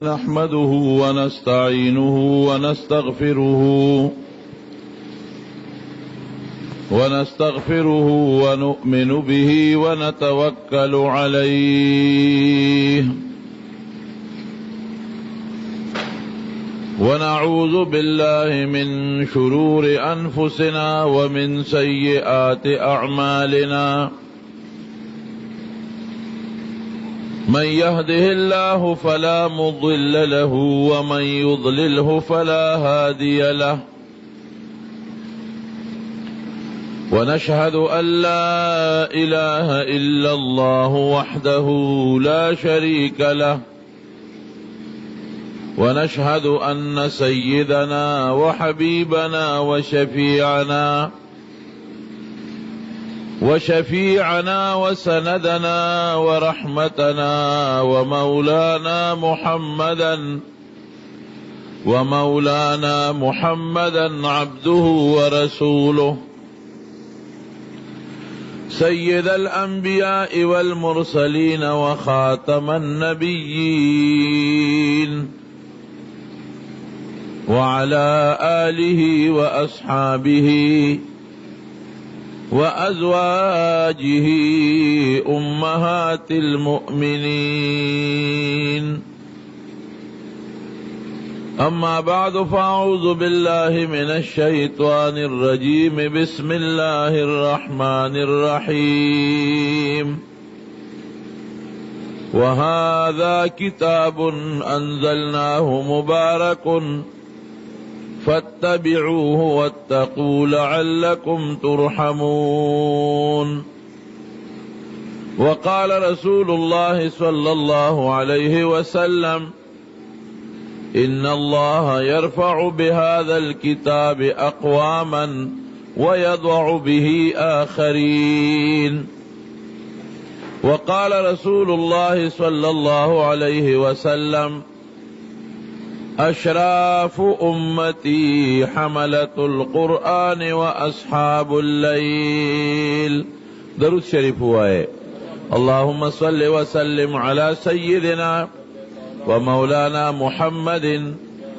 نحمده ونستعينه ونستغفره ونؤمن به ونتوكل عليه ونعوذ بالله من شرور أنفسنا ومن سيئات أعمالنا من يهده الله فلا مضل له ومن يضلله فلا هادي له ونشهد أن لا إله إلا الله وحده لا شريك له ونشهد أن سيدنا وحبيبنا وشفيعنا وسندنا ورحمتنا ومولانا محمدا عبده ورسوله سيد الأنبياء والمرسلين وخاتم النبيين وعلى آله وأصحابه وأزواجه أمهات المؤمنين أما بعد فأعوذ بالله من الشيطان الرجيم بسم الله الرحمن الرحيم وهذا كتاب أنزلناه مبارك فاتبعوه واتقوا لعلكم ترحمون وقال رسول الله صلى الله عليه وسلم إن الله يرفع بهذا الكتاب أقواما ويضع به آخرين وقال رسول الله صلى الله عليه وسلم أشراف أمتي حملة القرآن وأصحاب الليل درود شریف ہوئے اللهم صل وسلم على سيدنا ومولانا محمد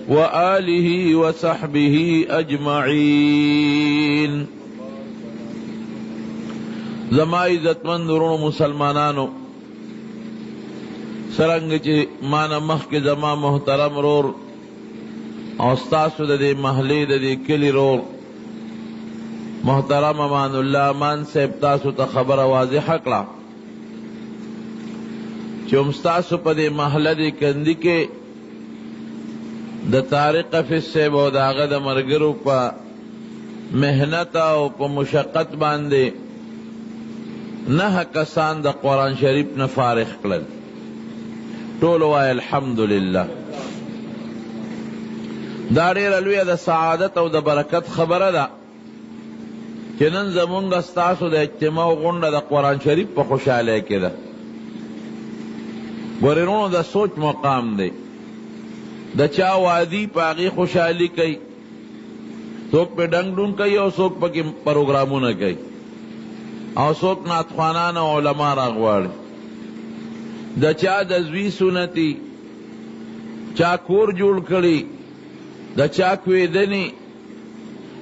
وآله وصحبه أجمعين زما عزتمند ورونو مسلمانانو سرنگ چی مانا مخ کے زما محترم رور اوستاسو دا دی محلی دا دی کلی رور محترم امان اللہ امان صاحب تاسو تا خبر واضح کړه چې امستاسو پا دی محل دی کندی کے دا طارق حفیظ صاحب و دا آغا دا مرگرو پا محنت و پا مشقت باندے نہ کسان دا قرآن شریف نا فارغ کړل ټولو وای الحمدللہ دا ډیره لویه د سعادت او د برکت خبره ده چې نن زمونږ ستاسو د اجتماع غونډه د قرآن شریف په خوشحالی کې ده ګورې وروڼو د سوچ مقام دی د چا وادي په هغې خوشحالي کوي څوک پې ډنګ ډون کوي او څوک پکې پروګرامونه کوي او څوک نعتخوانان او علما راغواړي د چا د زوی سنتی چا کور جوړ کړي د چا کویدنی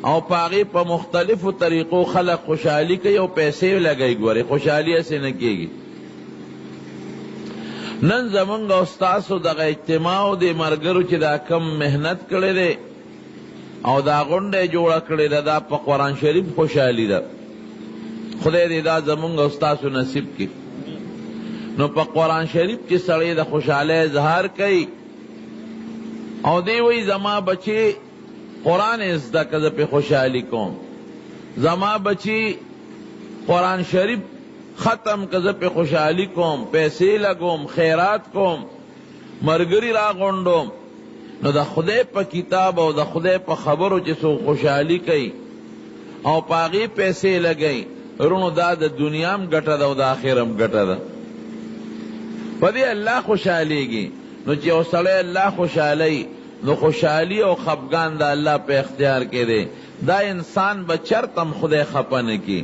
او پاغي په مختلفو طریقو خلق خوشحالی کوي او پیسې لګي ګوري خوشحالی اسې نه کېږي نن زمونږ او ستاسو دغه اجتماع د مرګرو چې دا کم محنت کړی دی او دا غونډه جوړه کړې ده دا په قرآن شریف خوشحالی ده خدای دې دا زمونږ او ستاسو نصیب کړي نو پا قرآن شریف کی سڑی دا خوشحالی اظہار کئی او دی وی زما بچی قرآن ازدہ کذا پہ خوشحالی کوم زما بچی قرآن شریف ختم کذا پہ خوشحالی کوم پیسے لگوم خیرات کوم مرگری را غنڈوم نو دا خدای پا کتاب او دا خدای پا خبرو چسو خوشحالی کئی او پاغی پیسے لگئی رونو دا دا دنیام گٹا دا او دا آخرم گٹا دا پدی اللہ خوشحالی گی نو چی او سڑے اللہ خوشحالی نو خوشحالی او خفگان دا اللہ پہ اختیار کے دے دا انسان بچرتم خدای خپن کی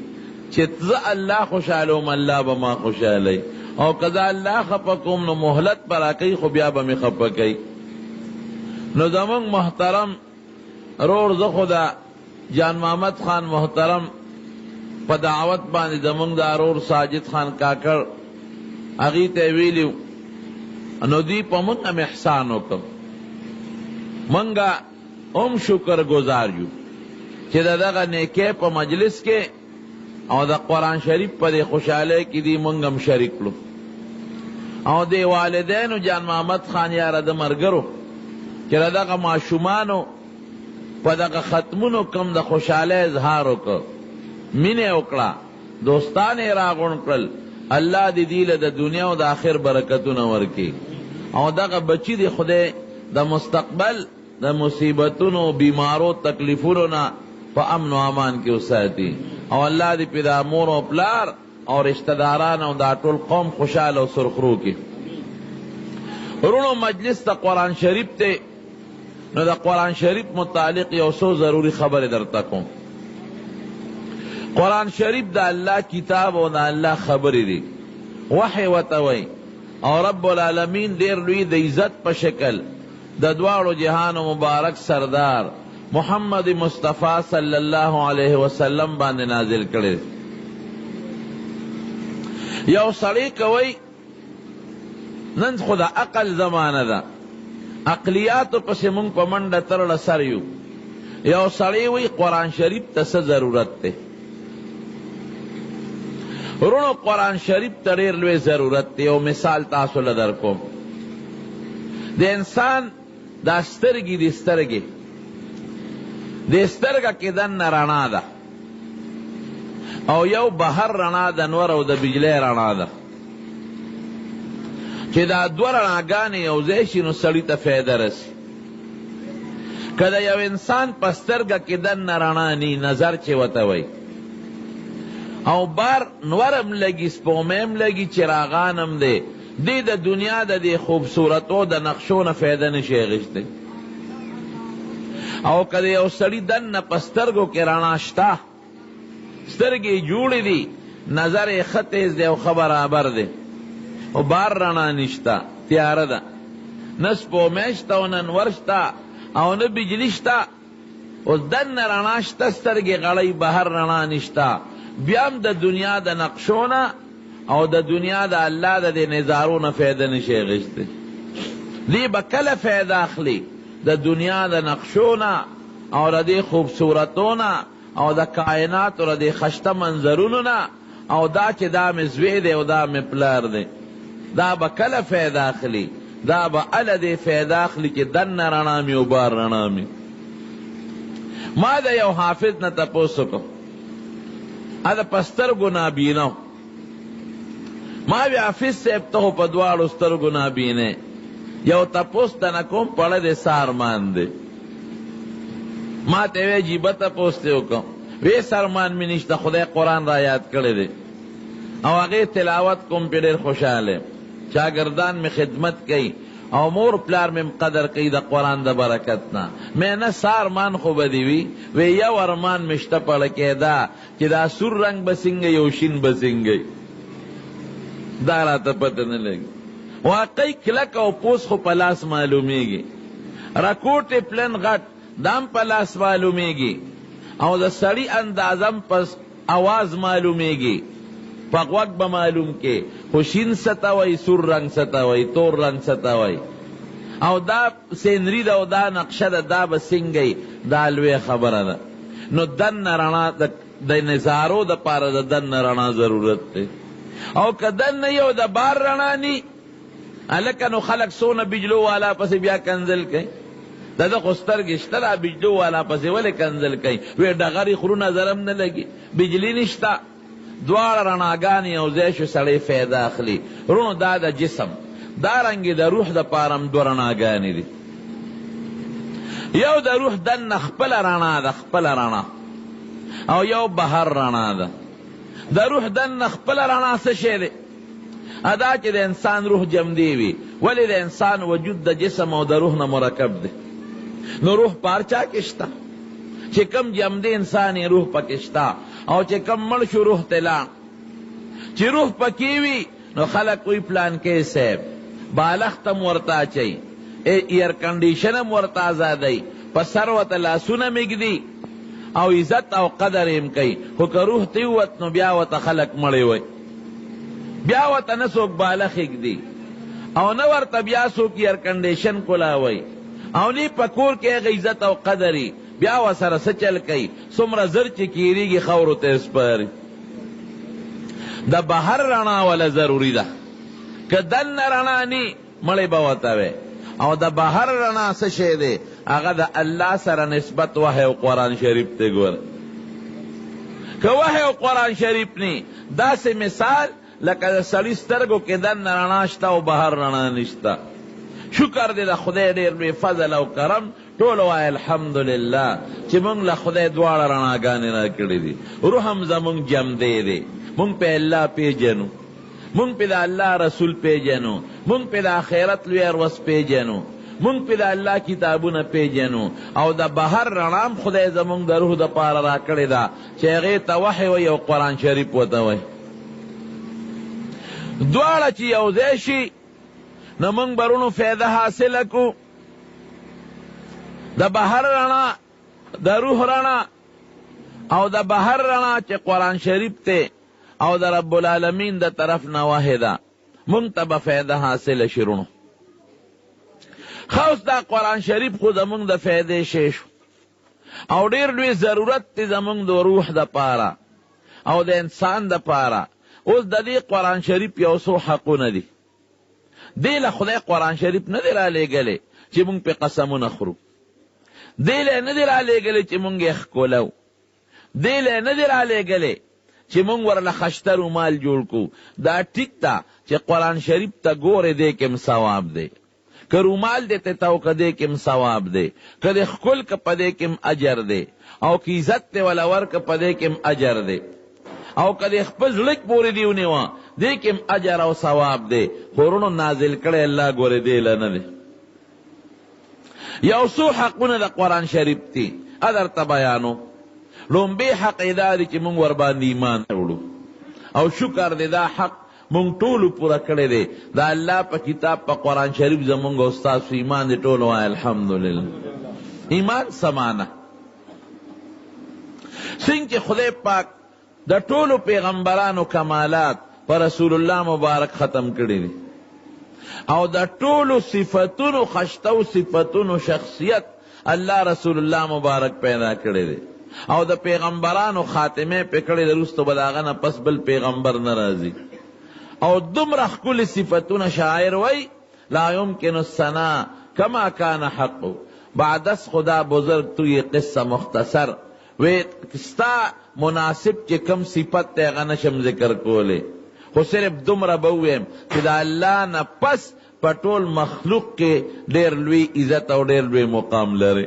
چی تز اللہ خوشحالوم اللہ بما خوشحالی او قضا اللہ خپکم نو مہلت پر آکی خو بیا بمی خپکی. نو زمان محترم رور زخدا جان محمد خان محترم پا دعوت باندې زمان دا رور ساجد خان کاکر اغیت ویلیو نو دی پا منگا محسانو کم منگا شکر گزاریو چی دا دا نیکے پا مجلس کے او دا قرآن شریف پا دی خوشحالے کی دی منگم شریک لو او دی والدینو جان محمد خان یار دا مرگرو چی دا دا معشومانو پا دا ختمونو کم دا خوشحالے اظہارو که مینے اکڑا دوستانے راغون کرل اللہ دی دیل دا دنیا و دا آخر برکتو نورکی او دا بچی دی خودے دا مستقبل دا مصیبتونو بیمارو تکلیفونو نا پا امن و امان کی اساتی او اللہ دی پیدا مور و پلار اور رشتہ داران او دا ټول قوم خوشحال و سرخرو کی. رونو مجلس دا قرآن شریف تے نو دا قرآن شریف متعلق یو سو ضروری خبر در تکوں. قرآن شریف دا اللہ کتاب و دا اللہ خبری دی وحی و توئی او رب العالمین دیر لوی دا عزت پا شکل دا دوارو جہان و مبارک سردار محمد مصطفیٰ صلی اللہ علیہ وسلم باندې نازل کرے. یو سڑی کوئی نن خدا عقل زمانہ دا عقلیاتو پس منگ پا منڈا ترڑ سریو یو سڑی وی قرآن شریف تس ضرورت تے رونو قرآن شریف تریر لوی ضرورت تے. یو مثال تاسو لدر کو دے انسان دا سترگی دی سترگی دے سترگا کی دن رنا دا او یو بہر رنا دا نور او دا بجلے رنا دا چی دا دو رناگانی یو زیشی نو سڑی تا فیدہ رسی. کدا یو انسان پسترگا کی دن رنا نی نظر چی وطوئی او بار نورم لگی سپومیم لگی چراغانم دے دی دا دنیا دا دی خوبصورتو دا نقشون فیدہ نشی غشتے. او کدی یو سڑی دن نا پسترگو کی راناشتا سترگی جوڑی دی نظر خطیز دے او خبر آبر دے او بار رانا نشتا تیار دا نسپو میشتا و ننورشتا او نبجلشتا او دن راناشتا سترگی غلی بہر رانا نشتا بیام دا دنیا دا نقشونا او دا دنیا دا اللہ دا دے نظارون فیدہ نشے غشتے. لی بکل فیدہ اخلی دا دنیا دا نقشونا او دا دے خوبصورتونا او دا کائنات او دا خشتا منظروننا او دا چی دا مزوی دے او دا مپلار دے دا بکل فیدہ اخلی دا با علا دے فیدہ اخلی چی دن رنامی و بار رنامی. ما دا یو حافظ نا تپوسو کو ادا پستر گنا بینو ما بی حافظ سے ابتہو پدوار استر گنا بینے یو تپوس دا نکوم پڑا دے سارمان دے ما تیوے جیبا تپوس دے ہو وی سارمان میں نشتا خدای قرآن را یاد کرے دے او اگے تلاوت کم پیڑیر خوشحالے شاگردان میں خدمت کی او مور پلار میں قدر کی دا قرآن دا برکتنا میں نا سارمان خوب دیوی وی یو ارمان مشتا پڑا کے دا چی دا سور رنگ بسنگی یو شین بسنگی دارا تا پتہ نلگی واقعی کلک او پوس خو پلاس معلومی گی رکوٹ پلن غٹ دام پلاس معلومی گی او دا سڑی اندازم پس آواز معلومی گی پاک با معلوم کے خوشین ستاوی سور رنگ ستاوی تور رنگ ستاوی او دا سینری دا او دا نقشہ دا بسنگی دا لوی خبر دا نو دن رانا دا نظارو دا پارا دا دن رانا ضرورت تے او که دن نیو دا بار رانا نی الکنو خلق سونا بجلو والا پس بیا کنزل کئی دا خستر گشتر بجلو والا پس ولی کنزل کئی وی ڈغری خرون ضرم نلگی بجلی نشتا دوار رناگانی او زیشو سڑی فیدا اخلی رونو دا جسم دا رنگی دا روح دا پارم دو رناگانی دی یو دا روح دن خپل رانا دا خپل رانا او یو بہر رانا دا روح دن خپل رانا سشے دی ادا چی دا انسان روح جم دیوی ولی دا انسان وجود دا جسم او دا روح نا مرکب دی نو روح پارچا کشتا چی کم جم دی انسانی روح پا کشتا او چی کم مرشو روح تلا چی روح پا کیوی نو خلق کوئی پلان کې صاحب بالختم ورتا چي ایئر کنډیشنم ورتا آزادای په ثروت لاسونه میږدي او عزت او قدر هم کوي خو که روح تیوت نو بیا ورته خلق مړی وای بیا ورته نه څوک بالغ ږدي او نه ورته بیا څوک ایئر کنډیشن کولاوي او نی په کور کې هغه عزت او قدري بیا ورسره څه چل کوي څومره زر چې کیریږي خاورو ته سپاري د بهر رڼا ولا ضروري ده که دننه رڼا نی مړی به ورته وی او د بهر رڼا څه شی دی هغه د الله سره نسبت وحی او قرآن شریف ته ګوره که وحی او قرآن شریف نی داسې مثال لکه د سړي سترګو کې دننه رڼا شته او بهر رڼا نشته شکر دی د خدای ډېر لوی فضل او کرم ټول وایي الحمدلله چې موږ له خدای دواړه رڼاګانې راکړې دي روح هم زموږ جمدی دی موږ په الله پیژنو موږ په د الله رسول پیژنو موږ په د آخرت لوی ورځ پیژنو موږ په د الله کتابونه پیژنو او د بهر رڼام خدای زموږ د روح دپاره راکړې ده چې هغې ته وحی وایي او قرآن شریف ورته وایي دواړه چې یو ځای شي نو موږ برونو فایده حاصله کو د بهر رڼا د روح رڼا او د بهر رڼا چې قرآن شریف ته او د رب العالمین د طرف نه وحی ده موږ ته به فایده حاصله شي رونو خاص دا قرآن شریف خو زموږ د فایدې شی شو او ډېر لوی ضرورت دی زموږ د روح دپاره او د انسان دپاره اوس د دې قرآن شریف یو څو حقونه دي دی له خدای قرآن شریف نه دی رالیږلی چې موږ پې قسمونه خورو دی له نه دی رالیږلی چې موږ یې ښکلو دی له نه دی رالیږلی چې موږ ورله خشته رومال جوړ کړو دا ټیک ده چې قرآن شریف ته ګورې دی کې هم ثواب دی که رومال دی ته تو که دی کې هم ثواب دی که دی ښکل که په دی کې هم اجر دی او که عزت دی وله ورکه په دی کې هم اجر دی او که دی خپل زړه کې پورې دی ونیوه دی کې هم اجر او ثواب دی خو وروڼو نازل کړی الله ګورې دی له نه دی یو څو حقونه د قرآن شریف دي درته بیانو لومبی حق دا دی چې مونږ ورباندې ایمان وړو او شکر دی دا حق مونږ ټولو پوره کړی دی دا الله په کتاب په قرآن شریف زمونږ او ستاسو ایمان دی ټولو وایي الحمدلله ایمان سمانه څنګه چې خدای پاک د ټولو پیغمبرانو کمالات په رسول الله مبارک ختم کړي دي او د ټولو صفتونو خشتو صفتونو شخصیت الله رسول الله مبارک پیدا کړي دي او د پیغمبرانو خاتمه په کړي د رستو بلاغه نه پس بل پیغمبر ناراضي او دومره ښکلي صفتونه شاعر وای لا يمكن الثناء كما كان حق بعد از خدا بزرگ تو یہ قصه مختصر وی ستا مناسب چې کم صفت ته هغه نشم ذکر کولی خو صرف دومره به وویم چې د الله نه پس په ټول مخلوق کې ډېر لوی عزت او ډېر لوی مقام لري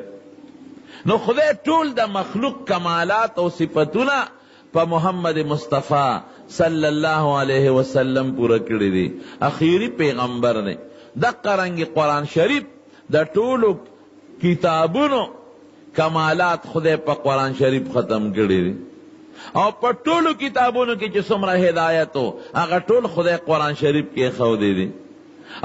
نو خدای ټول د مخلوق کمالات او صفتونه په محمد مصطفی صلی الله علیه وسلم پوره کړي دي اخیری پیغمبر دی دقه رنګې قرآن شریف د ټولو کتابونو کمالات خدای په قرآن شریف ختم کړي دي او په ټولو کتابونو کې چې څومره هدایت و هغه ټول خدای قرآن شریف کې ښودی دي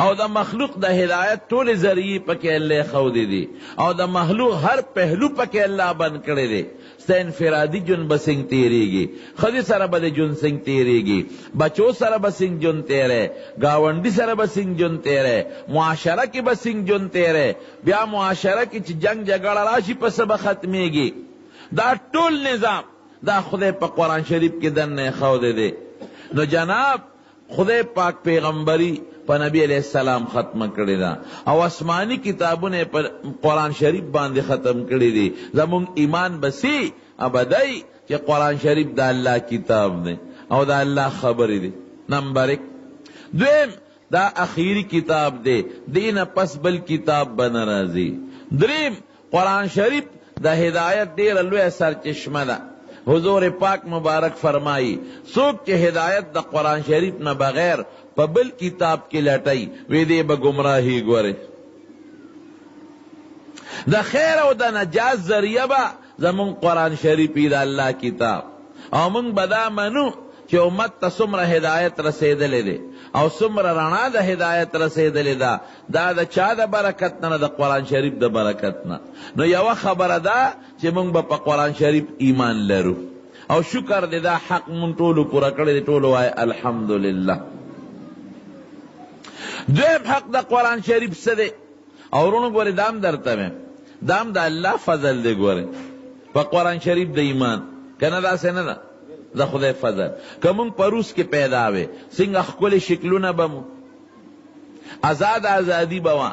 او د مخلوق د هدایت ټول ذریعې پکې الله ښودی دي او د مخلوق هر پهلو پکې الله بند کړی دی ستا انفرادي جون به څنګه تیریږي ښځې سره به د جون څنګه تیریږي بچو سره به څنګه جون تیری ګاونډي سره به څنګه جون تیری معاشره کې به څنګه جون تیری بیا معاشره کې چې جنگ جګړه راشي په څه به ختمیږي دا ټول نظام دا خدای په قرآن شریف کې دننه ښودی دی نو جناب خدای پاک پیغمبری په نبی علیہ السلام ختم کړی دا او آسمانی کتابونه په قرآن شریف باندې ختم کړی دي زمونږ ایمان بسی ابدی چې قرآن شریف د الله کتاب دی او د الله خبرې دی نمبر 1 دویم دا اخیری کتاب دی دین پس بل کتاب به نه راځي دریم قرآن شریف د هدایت ډېره لویه سرچشمه ده حضور پاک مبارک فرمائی څوک چې هدایت د قرآن شریف نه بغیر په بل کتاب کې لټای وی دی به گمراهی ګوره د خیر او د نجات ذریعه به زمون قرآن شریف د الله کتاب او مونږ به دا منو چې امت ته څومره هدایت رسېدلی دی او څومره رڼا د هدایت رسېدلی ده، دا د چا د برکت نه، د قرآن شریف د برکت نه. نو یوه خبره ده چې موږ به په قرآن شریف ایمان لرو او شکر دی دا حق مونږ ټولو پوره کړی دی. ټولو وایي الحمدلله. دویم حق د قرآن شریف څه دی؟ او ورونو ګورې دام درته ویم، دام د الله فضل دی. ګورې په قرآن شریف د ایمان که نه داسې نه ده، د خدای فضل. که مونږ په روس کې پیدا وې څنګه ښکلې شکلونه به مو، ازادي به وه،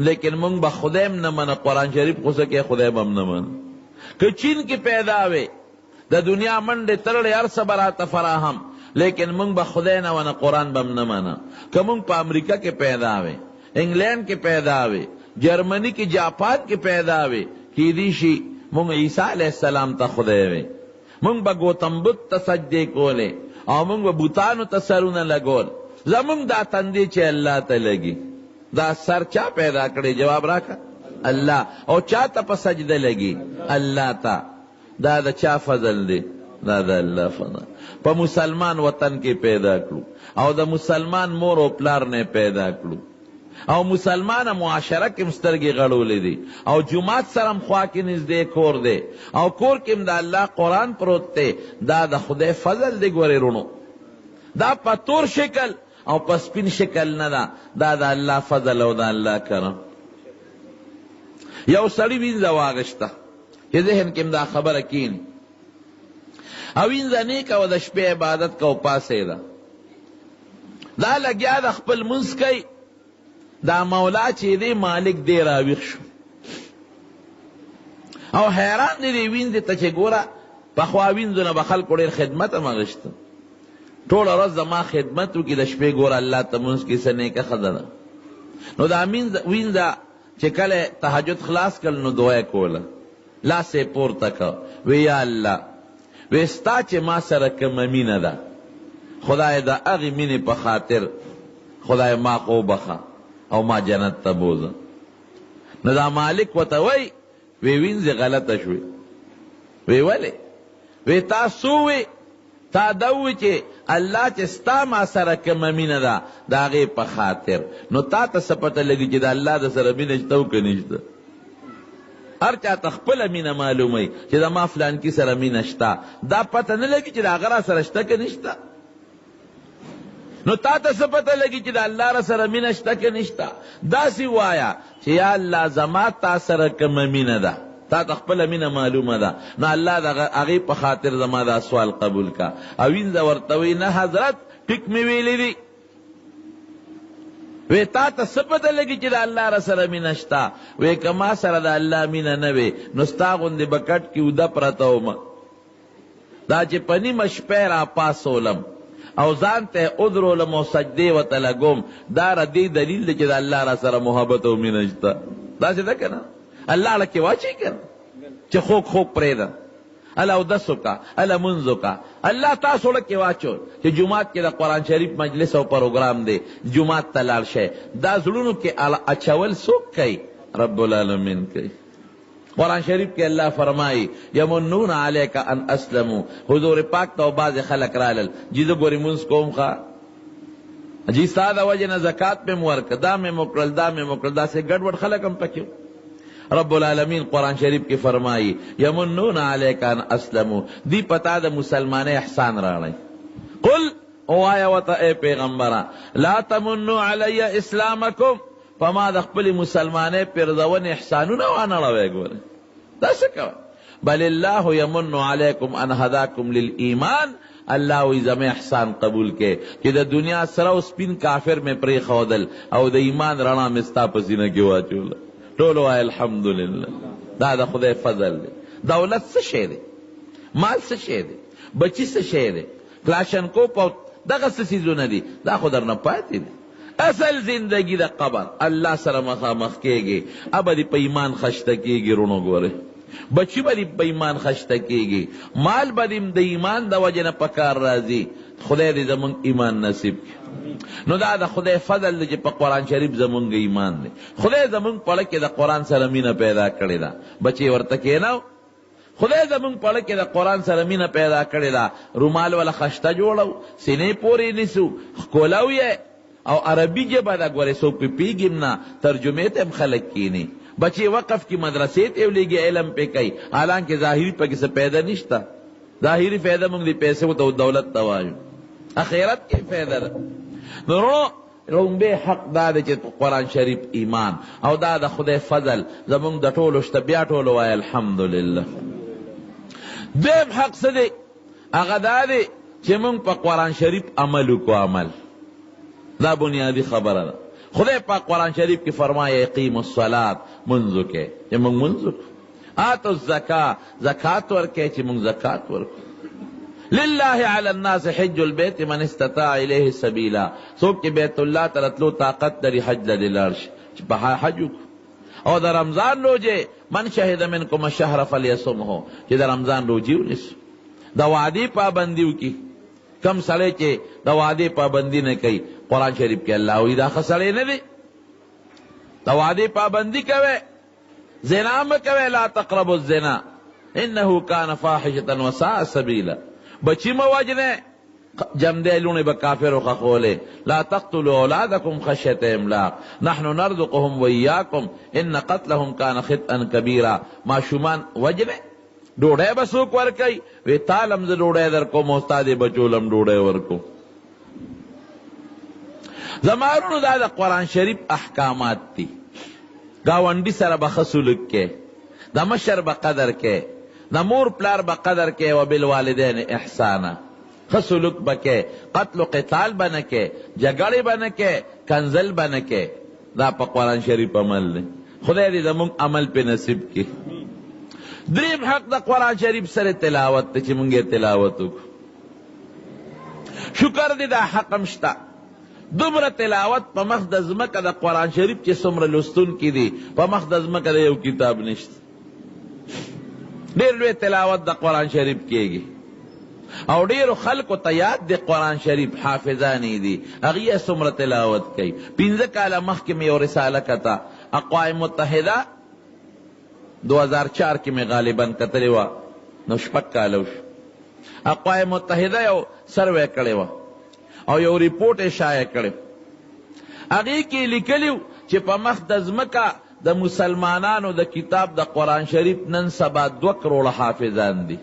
لیکن مونږ به خدای هم نه منه، قرآن شریف خو څه کې خدای به هم نه منه. که چین کې پیدا وې د دنیا منډې ترړې هر څه به راته فراهم، لیکن مونږ به خدای نه ونه، قرآن به هم نه منه. که مونږ په امریکا کې پیدا وې، انګلینډ کې پیدا وې، جرمنی کې، جاپان کې پیدا وې، کیدی شي مونږ عیسی علیه السلام ته خدای وې. مونږ به ګوتم بت ته سجدې کولې او مونږ به بوتانو ته سرونه لګول. زمونږ دا تندې چې الله ته لګي، دا سر چا پیدا کړی؟ جواب راکړه الله. او چا ته په سجده لګي؟ الله ته. دا د چا فضل دی؟ دا د الله فضل. په مسلمان وطن کې پیدا کړو او د مسلمان مور او پلار نه پیدا کړو او مسلمانه معاشره کې مسترګې غړولې دي او جماعت سره هم خوا کې نږدې کور دی او کور کې هم د الله قرآن پروت دی. دا د خدای فضل دی. ګورې رونو دا په تور شکل او په سپین شکل نه ده، دا د الله فضل او د الله کرم. یو سړي وینځه واغشته چې ذهن کې هم دا خبره کیني او وینځه نیک او د شپې عبادت کو پاسېده، دا لګیا د خپل منځ کوي. دا مولا چې دی مالک دی راویښ شو او حیران دی دی وینځې ته چې ګوره پخوا وینځو نه به خلکو ډېر خدمت هم اغشته، ټوله ورځ زما خدمت وکړي، د شپې ګوره الله ته مونځ کې څه نیکه ښځه ده. نو دا وینځه چې کله تهجد خلاص کړل نو دعا یې کوله، لاس یې پورته کړ، وی یا الله وی ستا چې ما سره کومه مینه ده، خدای د هغې مینې په خاطر خدای ما خو وبخه او ما جنت ته بوزه. نو دا مالک ورته وی وینځې غلطه شوې. وی ولې؟ وی تا څو وی؟ تا دا وی چې الله چې ستا ما سره کومه مینه ده د هغې په خاطر. نو تا ته څه پته لګي چې د الله د سره مینه شته او که نشته؟ هر چا ته خپله مینه معلوموي چې د ما فلانکي سره مینه شته، دا پته نه لګي چې د هغه را سره شته که نشته. نو تا ته څه پته لګي چې د الله را سره مینه شته که نشته؟ داسې وایه چې یا الله زما تا سره کومه مینه ده، تا ته خپله مینه معلومه ده، نو الله د هغې په خاطر زما دا سوال قبول کا. او وینځه ورته وی نه حضرت ټیک مې ویلی دي. وی تا ته څه پته لګي چې د الله را سره مینه شته؟ وی که ما سره د الله مینه نه وې نو ستا غوندې به کټ کې اوده پرته ومه، دا چې په نیمه شپې را پاسولم او ځان ته ادرولم او سجدې ورته لګوم، دا د دې دلیل دی چې د الله را سره محبت او مینه شته. داسې ده که نه؟ الله اړه کې واچوي که نه چې خوږ خوږ پرېږده، اله اودس وکړه، اله مونځ وکړه. الله تاسو اړه کې واچو چې جومات کې د قرآن شریف مجلس او پروګرام دی، جومات ته لاړ شئ. دا زړونو کې اچول څوک کوي؟ رب العالمین کوي. قرآن شریف کې الله فرمایي یمنون علیک ان اسلموا. حضور پاک ته بعضې خلک رالل، جی زه ګورې مونځ کوم ښه، جی ستا د وجې نه زکات مې م ورکړه، دا مې م وکړل، دا مې م وکړل، داسې ګډوډ خلک هم پکې. رب العالمین قرآن شریف کې فرمایي یمنون علیک ان اسلموا، دی پتا د مسلمانۍ احسان راړی. قل اوایا ورته ای پیغمبره لا تمنوا علی اسلامکم، په ما د خپلې مسلمانۍ پرځونې احسانونه وانړوئ. ګورئ دا څه کوئ؟ بل الله یمن علیکم ان هداکم للایمان، الله وی زمې احسان قبول کې چې د دنیا سره او سپین کافر مې پرېښودل او د ایمان رڼا مې ستا په سینه کې واچوله. ټول وایي الحمدلله. دا د خدای فضل دی. دولت څه شی دی؟ مال څه شی دی؟ بچی څه شی دی؟ کلاشنکوپ او دغه څه څیزونه دي، دا خو درنه پاتې دي. اصل زندگی د قبر الله سره مخامخ کېږي، ابدي په ایمان خشته کېږي. رونو ګورئ بچی به دې په ایمان خشته کېږي، مال به دې د ایمان د وجې نه په کار راځي. خدای دې زمونږ ایمان نصیب کړي. نو دا د خدای فضل دی چې په قرآن شریف زمونږ ایمان دی. خدای زمونږ په اړه کې د قرآن سره مینه پیدا کړې ده. بچی ورته کېناو خدای زمونږ په لکه د قرآن سره مینه پیدا کړې ده، رومال والا خشته جوړو، سینې پورې نیسو، ښکلو یې، او عربي ژبه ده، ګورې څوک پې پوهېږي نه، ترجمې ته هم خلک کښېني، بچې وقف کی مدرسې ته ولېږي، علم پې کوي، حالانکې ظاهري پکې څه فایده نشته. ظاهري فایده موږ د پیسو ته دولت ته وایو، اخرت کې فایده ده. نو لومبی حق دا دی چې قرآن شریف ایمان او دا د خدای فضل زمونږ د ټولو شته، بیا ټولو وایي الحمدلله. دویم حق څه دی؟ هغه دا دی چې مونږ په قرآن شریف عمل وکړو. عمل دا بنیادی خبره ده. خدای پاک قرآن شریف کی فرمائے اقیم الصلاة، منځ وکړئ، چې مونږ منځ وکړو. آتوا الزکاة، زکات ورکړئ، چې مونږ زکات ورکړو. لله علی الناس حج البیت من استطاع الیه سبیلا، څوک چې بیت الله ته راتلو طاقت لري حج له دې لاړ شي، چې په حج وکړو. او د رمضان روجې من شهد منکم الشهر فلیصمه، چې د رمضان روجې ونیسو. د وعدې پابندي وکړي. کم سړی چې د وعدې پابندي نه کوي، قرآن شریف کې الله وایي دا ښه سړی نه دی. د وعدې پابندي کوئ، زنا مه کوئ، لا تقربوا الزنا انه کان فاحشة وساء سبیلا. بچی مه وجنئ، جمدی لوڼې به کافرو ښخولې. لا تقتلوا اولادکم خشیة املاق نحن نرزقهم وإیاکم ان قتلهم کان خطئا کبیرا. ماشومان وجنئ، ډوډۍ به څوک ورکوي؟ وی تالم زه ډوډۍ در کوم او ستا دې بچولم ډوډۍ ورکوم. زمارونو دا د قرآن شریف احکامات دي. گاونډي سره به ښه سلوک کې، د مشر به قدر کې، د مور پلار به قدر کې، و بالوالدین احسانا، ښه سلوک به کې، قتل و قتال به نه کې، جګړې به نه کې، کنزل به نه کې. دا په قرآن شریف عمل دی. خدای دې زموږ عمل پې نصیب کړي. دریم حق د قرآن شریف سره تلاوت دی، چې مونږ یې تلاوت وکړو. شکر دی دا حق هم شته. دومره تلاوت په مخ د ځمکه د قرآن شریف چې څومره لوستونکي دي، په مخ د ځمکه د یو کتاب نشته. ډېر لوی تلاوت د قرآن شریف کېږي، او ډېرو خلکو ته یاد دی قرآن شریف، حافظانې دي، هغې یې څومره تلاوت کوي. 15 کاله مخکې مې یو رساله کته، اقوام متحده 2004 کې مې غالبا کتلې وه، نو 6 کاله وشو. اقوام متحده یو سروے کړی وه او یو ریپورټ یې شایع کړی. هغې کې لیکلي چې په مخ د ځمکه د مسلمانانو د کتاب د قرآن شریف نن سبا 2 کروڑه حافظان دي.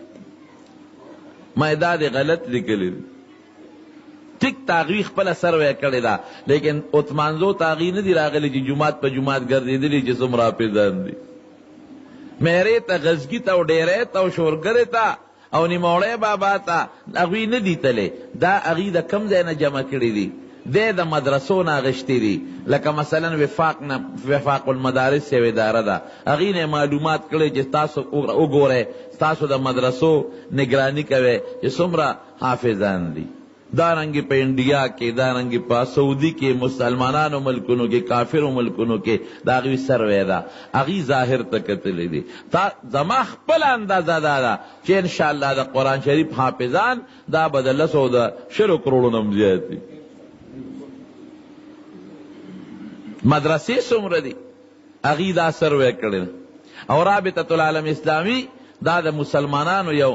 ما دا دی غلط لیکلی دی. ټیک تاغوی خپله سروے کړې ده، لیکن اتمانزو تاغوی نه دی راغلی چې جومات په جومات ګرځېدلي چې څومره حافظان دي. میرې ته، غزګي ته او ډیرې ته او شورګرې ته او نیموړی بابا ته هغوی نه دي تللی. دا هغوی د کم ځای نه جمع کړي دي، دی د مدرسو نه اخیستي دي. لکه مثلا وفاق المدارس یو اداره ده، هغوی نه معلومات کړی چې تاسو وګورئ، تاسو د مدرسو نگرانی کوئ چې څومره حافظان دي. دارنگی پا انڈیا کے، دارنگی پا سعودی کے، مسلمانانو ملکونو کے، کافرو ملکونو کے، دا اغوی سروے دا، اغوی ظاہر تکتلی دی. تا زما خپل اندازه دا چه انشاءاللہ دا قرآن شریف حافظان دا بدل سو دا 100 کروڑو نم زیاد دی. مدرسی سمر دی اغوی دا سروے کردن. اور رابطة العالم اسلامی دا دا مسلمانانو یو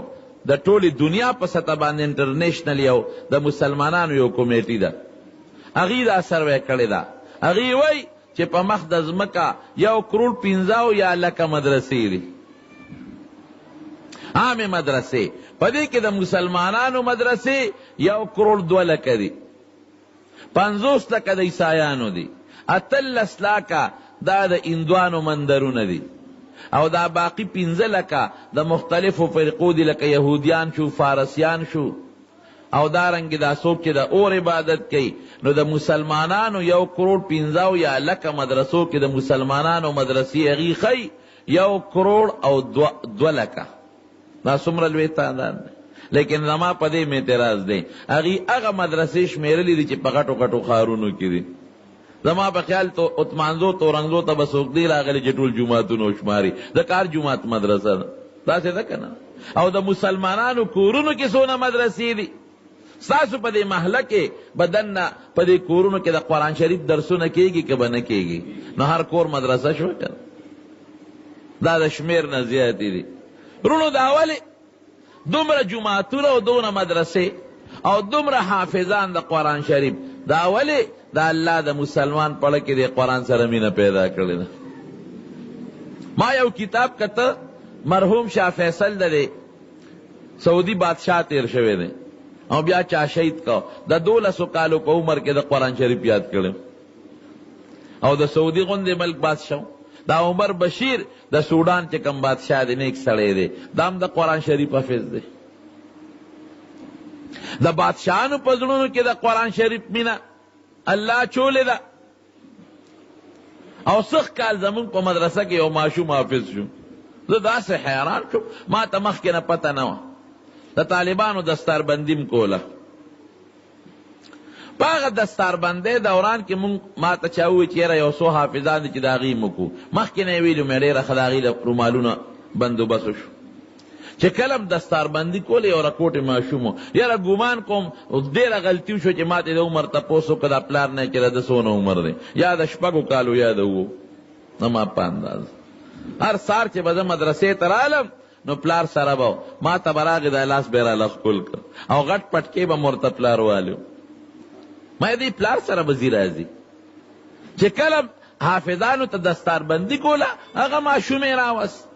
د ټولې دنیا په سطح باندې انټرنیشنل یو د مسلمانانو یو کمیټي ده، هغې دا سروے کړې ده. هغې وایي چې په مخ د ځمکه 1 کروڑ 15 یا لکه مدرسې دي، عامې مدرسې. په دې کې د مسلمانانو مدرسې 1 کروڑ 2 لکه دي، 50 لکه د عیسایانو دي، 18 لکه دا د هندوانو مندرونه دي، او دا باقی 15 لکه د مختلفو فرقو دی، لکه یهودیان شو، فارسیان شو، او دارنگی دا څوک چې د اور عبادت کوي. نو د مسلمانانو 1 کروڑ 15 یا لکه مدرسو کې د مسلمانانو مدرسې هغې ښیي 1 کروڑ او 2 لکه. دا څومره لوی تعداد دی. لیکن زما په دې اعتراض دی، هغې هغه مدرسې شمیرلي دي چې په غټو غټو ښارونو کې دي. زما په خیال تو اتمانزو تورنګزو ته به څوک دی راغلی چې ټول جوماتونه شماري، د کار جومات مدرسه ده، داسې ده که نه؟ او د مسلمانانو کورونو کې څونه مدرسې دي. ستاسو په دې محله کې به دننه په دې کورونو کې د قرآن شریف درسونه کېږي که به نه کېږي؟ نو هر کور مدرسه شوه که نه؟ دا د شمیر نه زیاتې دي. رونو دا ولی دومره جماعتونه او دونه مدرسې او دومره حافظان د قرآن شریف دا ولی دا الله د مسلمان پړه کې د قرآن سره مینه پیدا کړې ده. ما یو کتاب کته مرحوم شاه فیصل د سعودي بادشاہ تیر شوی دی او بیا چا شهید کو د 12 کالو په عمر کې د قرآن شریف یاد کړو او د سعودي غوندې ملک بادشاہ دا عمر بشیر د سودان چې کم بادشاہ دی نیک سړی دی دام د قرآن شریف حافظ دی. د بادشاہانو په زړونو کې د قرآن شریف مینه الله چولې ده. او سخ کال زمون په مدرسه کې یو ماشوم حافظ شو. زه داسې حیران شوم ما ته مخکې نه پته نه وه. د طالبانو دستاربندیم کوله په هغه دستاربندۍ دوران کې مونږ ما ته چا ووایي چې یاره یو څو حافظان دي چې د هغې موکو مخکې نه یې ویلي مې ډېره ښه د هغې د رومالونه بندوبست شو چې کله م دستاربندي کوله یو رکوټې ماشوم و یاره ګمان کوم ډېره غلطي وشوه چې ما ته د عمر تپوس وکړه دا پلار نه چې د څونه عمر دی یا د 6 کالو یا د 7 زما په انداز هر سهار چې به زه مدرسې ته رالم نو پلار سره به ما ته به راغې دا لاس به یې راله ښکل کړ او غټ پټکې به مې ورته پلار والو ما دې پلار سره به ځي راځي چې کله حافظانو ته دستاربندي کوله هغه ماشوم یې راوست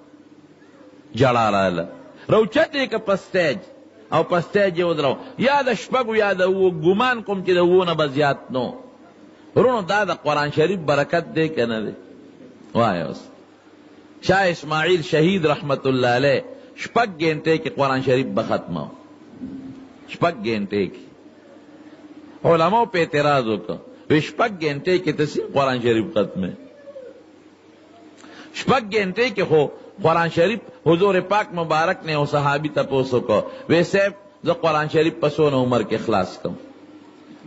جړا راله روچت یې که په سټیج او په سټیج یې ودرو یا د 6 یا د 7 ګمان کوم چې د 7 نه به زیات نو. ورونو دا د قرآن شریف برکت دی که نه دی؟ وایه اوس شاه اسماعیل شهید رحمت الله علیه 6 گھنٹے کې قرآن شریف به ختمه 6 گھنٹے کې علماء په اعتراض وکړه وی 6 گھنٹے کې ته قرآن شریف ختمه 6 گھنٹے کې خو قرآن شریف حضور پاک مبارک نے او صحابی تپوس وکړه وی صاحب زه قرآن شریف په څونه عمر کې خلاص کړم.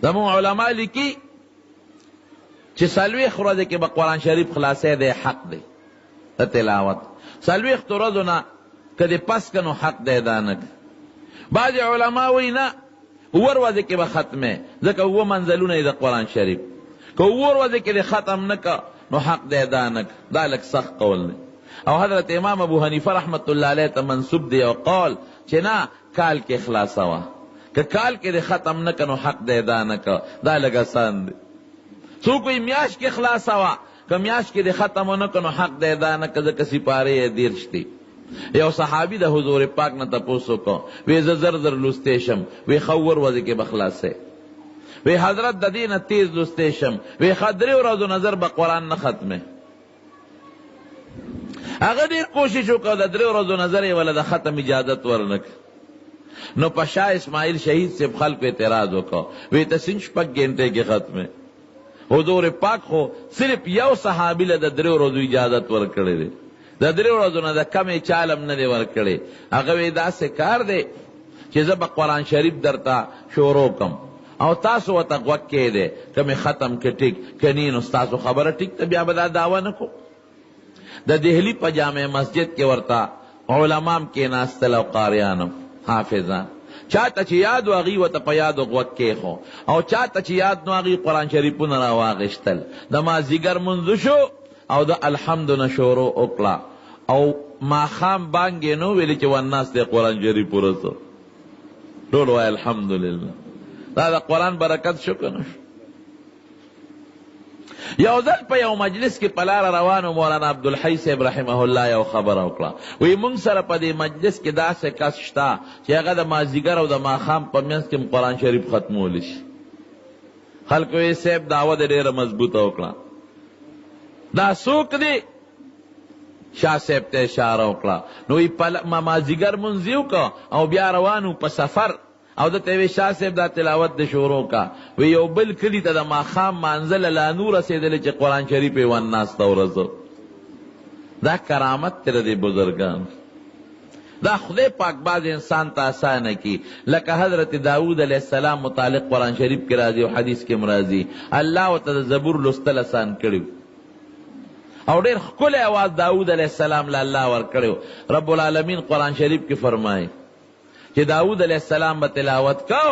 زموږ علما لیکي چې 40 ورځې کې به قرآن شریف خلاصې دی حق دی د تلاوت 40 ورځو نه که دې پس که نو حق دی دا نه بعضې علما وایي نه 7 ورځې کې به ختمې ځکه 7 منزلونه د قرآن شریف که 7 ورځې کې دې ختم نه که نو حق دی دا نه دا لږ سخت قول دی. او حضرت امام ابو حنیفه رحمت الله علیه ته منسوب دی او قول چې نه کال کې خلاصوه که کال کې دې ختم نه که نو حق دی دا نه که دا لږ آسان دی. څوک وایي میاشت کې خلاصوه که میاشت کې دې ختم نه که نو حق دی دا نه که ځکه سپارې یې 30 دي. یو صحابي د حضور پاک نه تپوس وکړه وی زه زر زر لوستی شم وی ښه 7 ورځې کې به خلاصې وی حضرت د دې نه تیز لوستی شم وی ښه 3 ورځو نظر به قرآن نه ختمې هغه ډېر کوشش وکړه د 3 ورځو نظر یې وله د ختم اجازت ورنک نو په شاه اسماعیل شهید صاحب خلکو اعتراض وکړه وی ته 6 گھنٹے کې ختمې حضور پاک خو صرف یو صحابي له د 3 ورځو اجازت ورکړی دی د 3 ورځو نه د کمې چالم نه دی ورکړی هغه وی داسې کار دی چې زه به قرآن شریف درته شروع کم او تاسو ورته غوږ کښېږدئ که مې ختم که ټیک که نی نو ستاسو خبره ټیک ته بیا به دا دعوه نه کو. د دهلی په جامع مسجد کې ورته علمام کېناستل او قاریانم حافظان چاته چې یاد و هغې ورته په یادو غوږ کېښو او چاته چې یاد نو هغې قرآن شریفونه راواغېشتل د مازدیګر منځ شو او د الحمدو نه شروع وکړه او ماښام بانګ یې نو ویلي چې والناس دی قرآن شریف ورسو ټول وایي الحمدلله. دا د قرآن برکت شو که نه شو؟ یو ځل په یو مجلس کې په لاره روانو مولانا عبدالحی صاحب رحمه الله یو خبره وکړه وی مونږ سره په دې مجلس کې داسې کس شته چې هغه د مازدیګر او د ماښام په منځ کې قرآن شریف ختمولی شي. خلکو یې صاحب دعوه دې ډېره مضبوطه وکړه دا څوک دی؟ شاه صاحب ته اشاره وکړه نو مازدیګر مونځ یې وکړه او بیا روانو په سفر او د ته وی شاه صاحب دا تلاوت د شروع کا وی یو بل کلی ته د ماښام مانځله لا نور رسېدلی چې قرآن شریف یې والناس ته ورسو. دا کرامت دی د بزرګانو. دا خدای پاک بعض انسان ته اسانه کی لکه حضرت داود علیه السلام متعلق قرآن شریف کې راځي او حدیث کې مرازي الله ورته د زبور لوستل اسان کړي او ډېر ښکلی اواز داود علیه السلام له الله ورکړی. رب العالمین قرآن شریف کې فرمایي چې داود علیہ السلام به تلاوت کو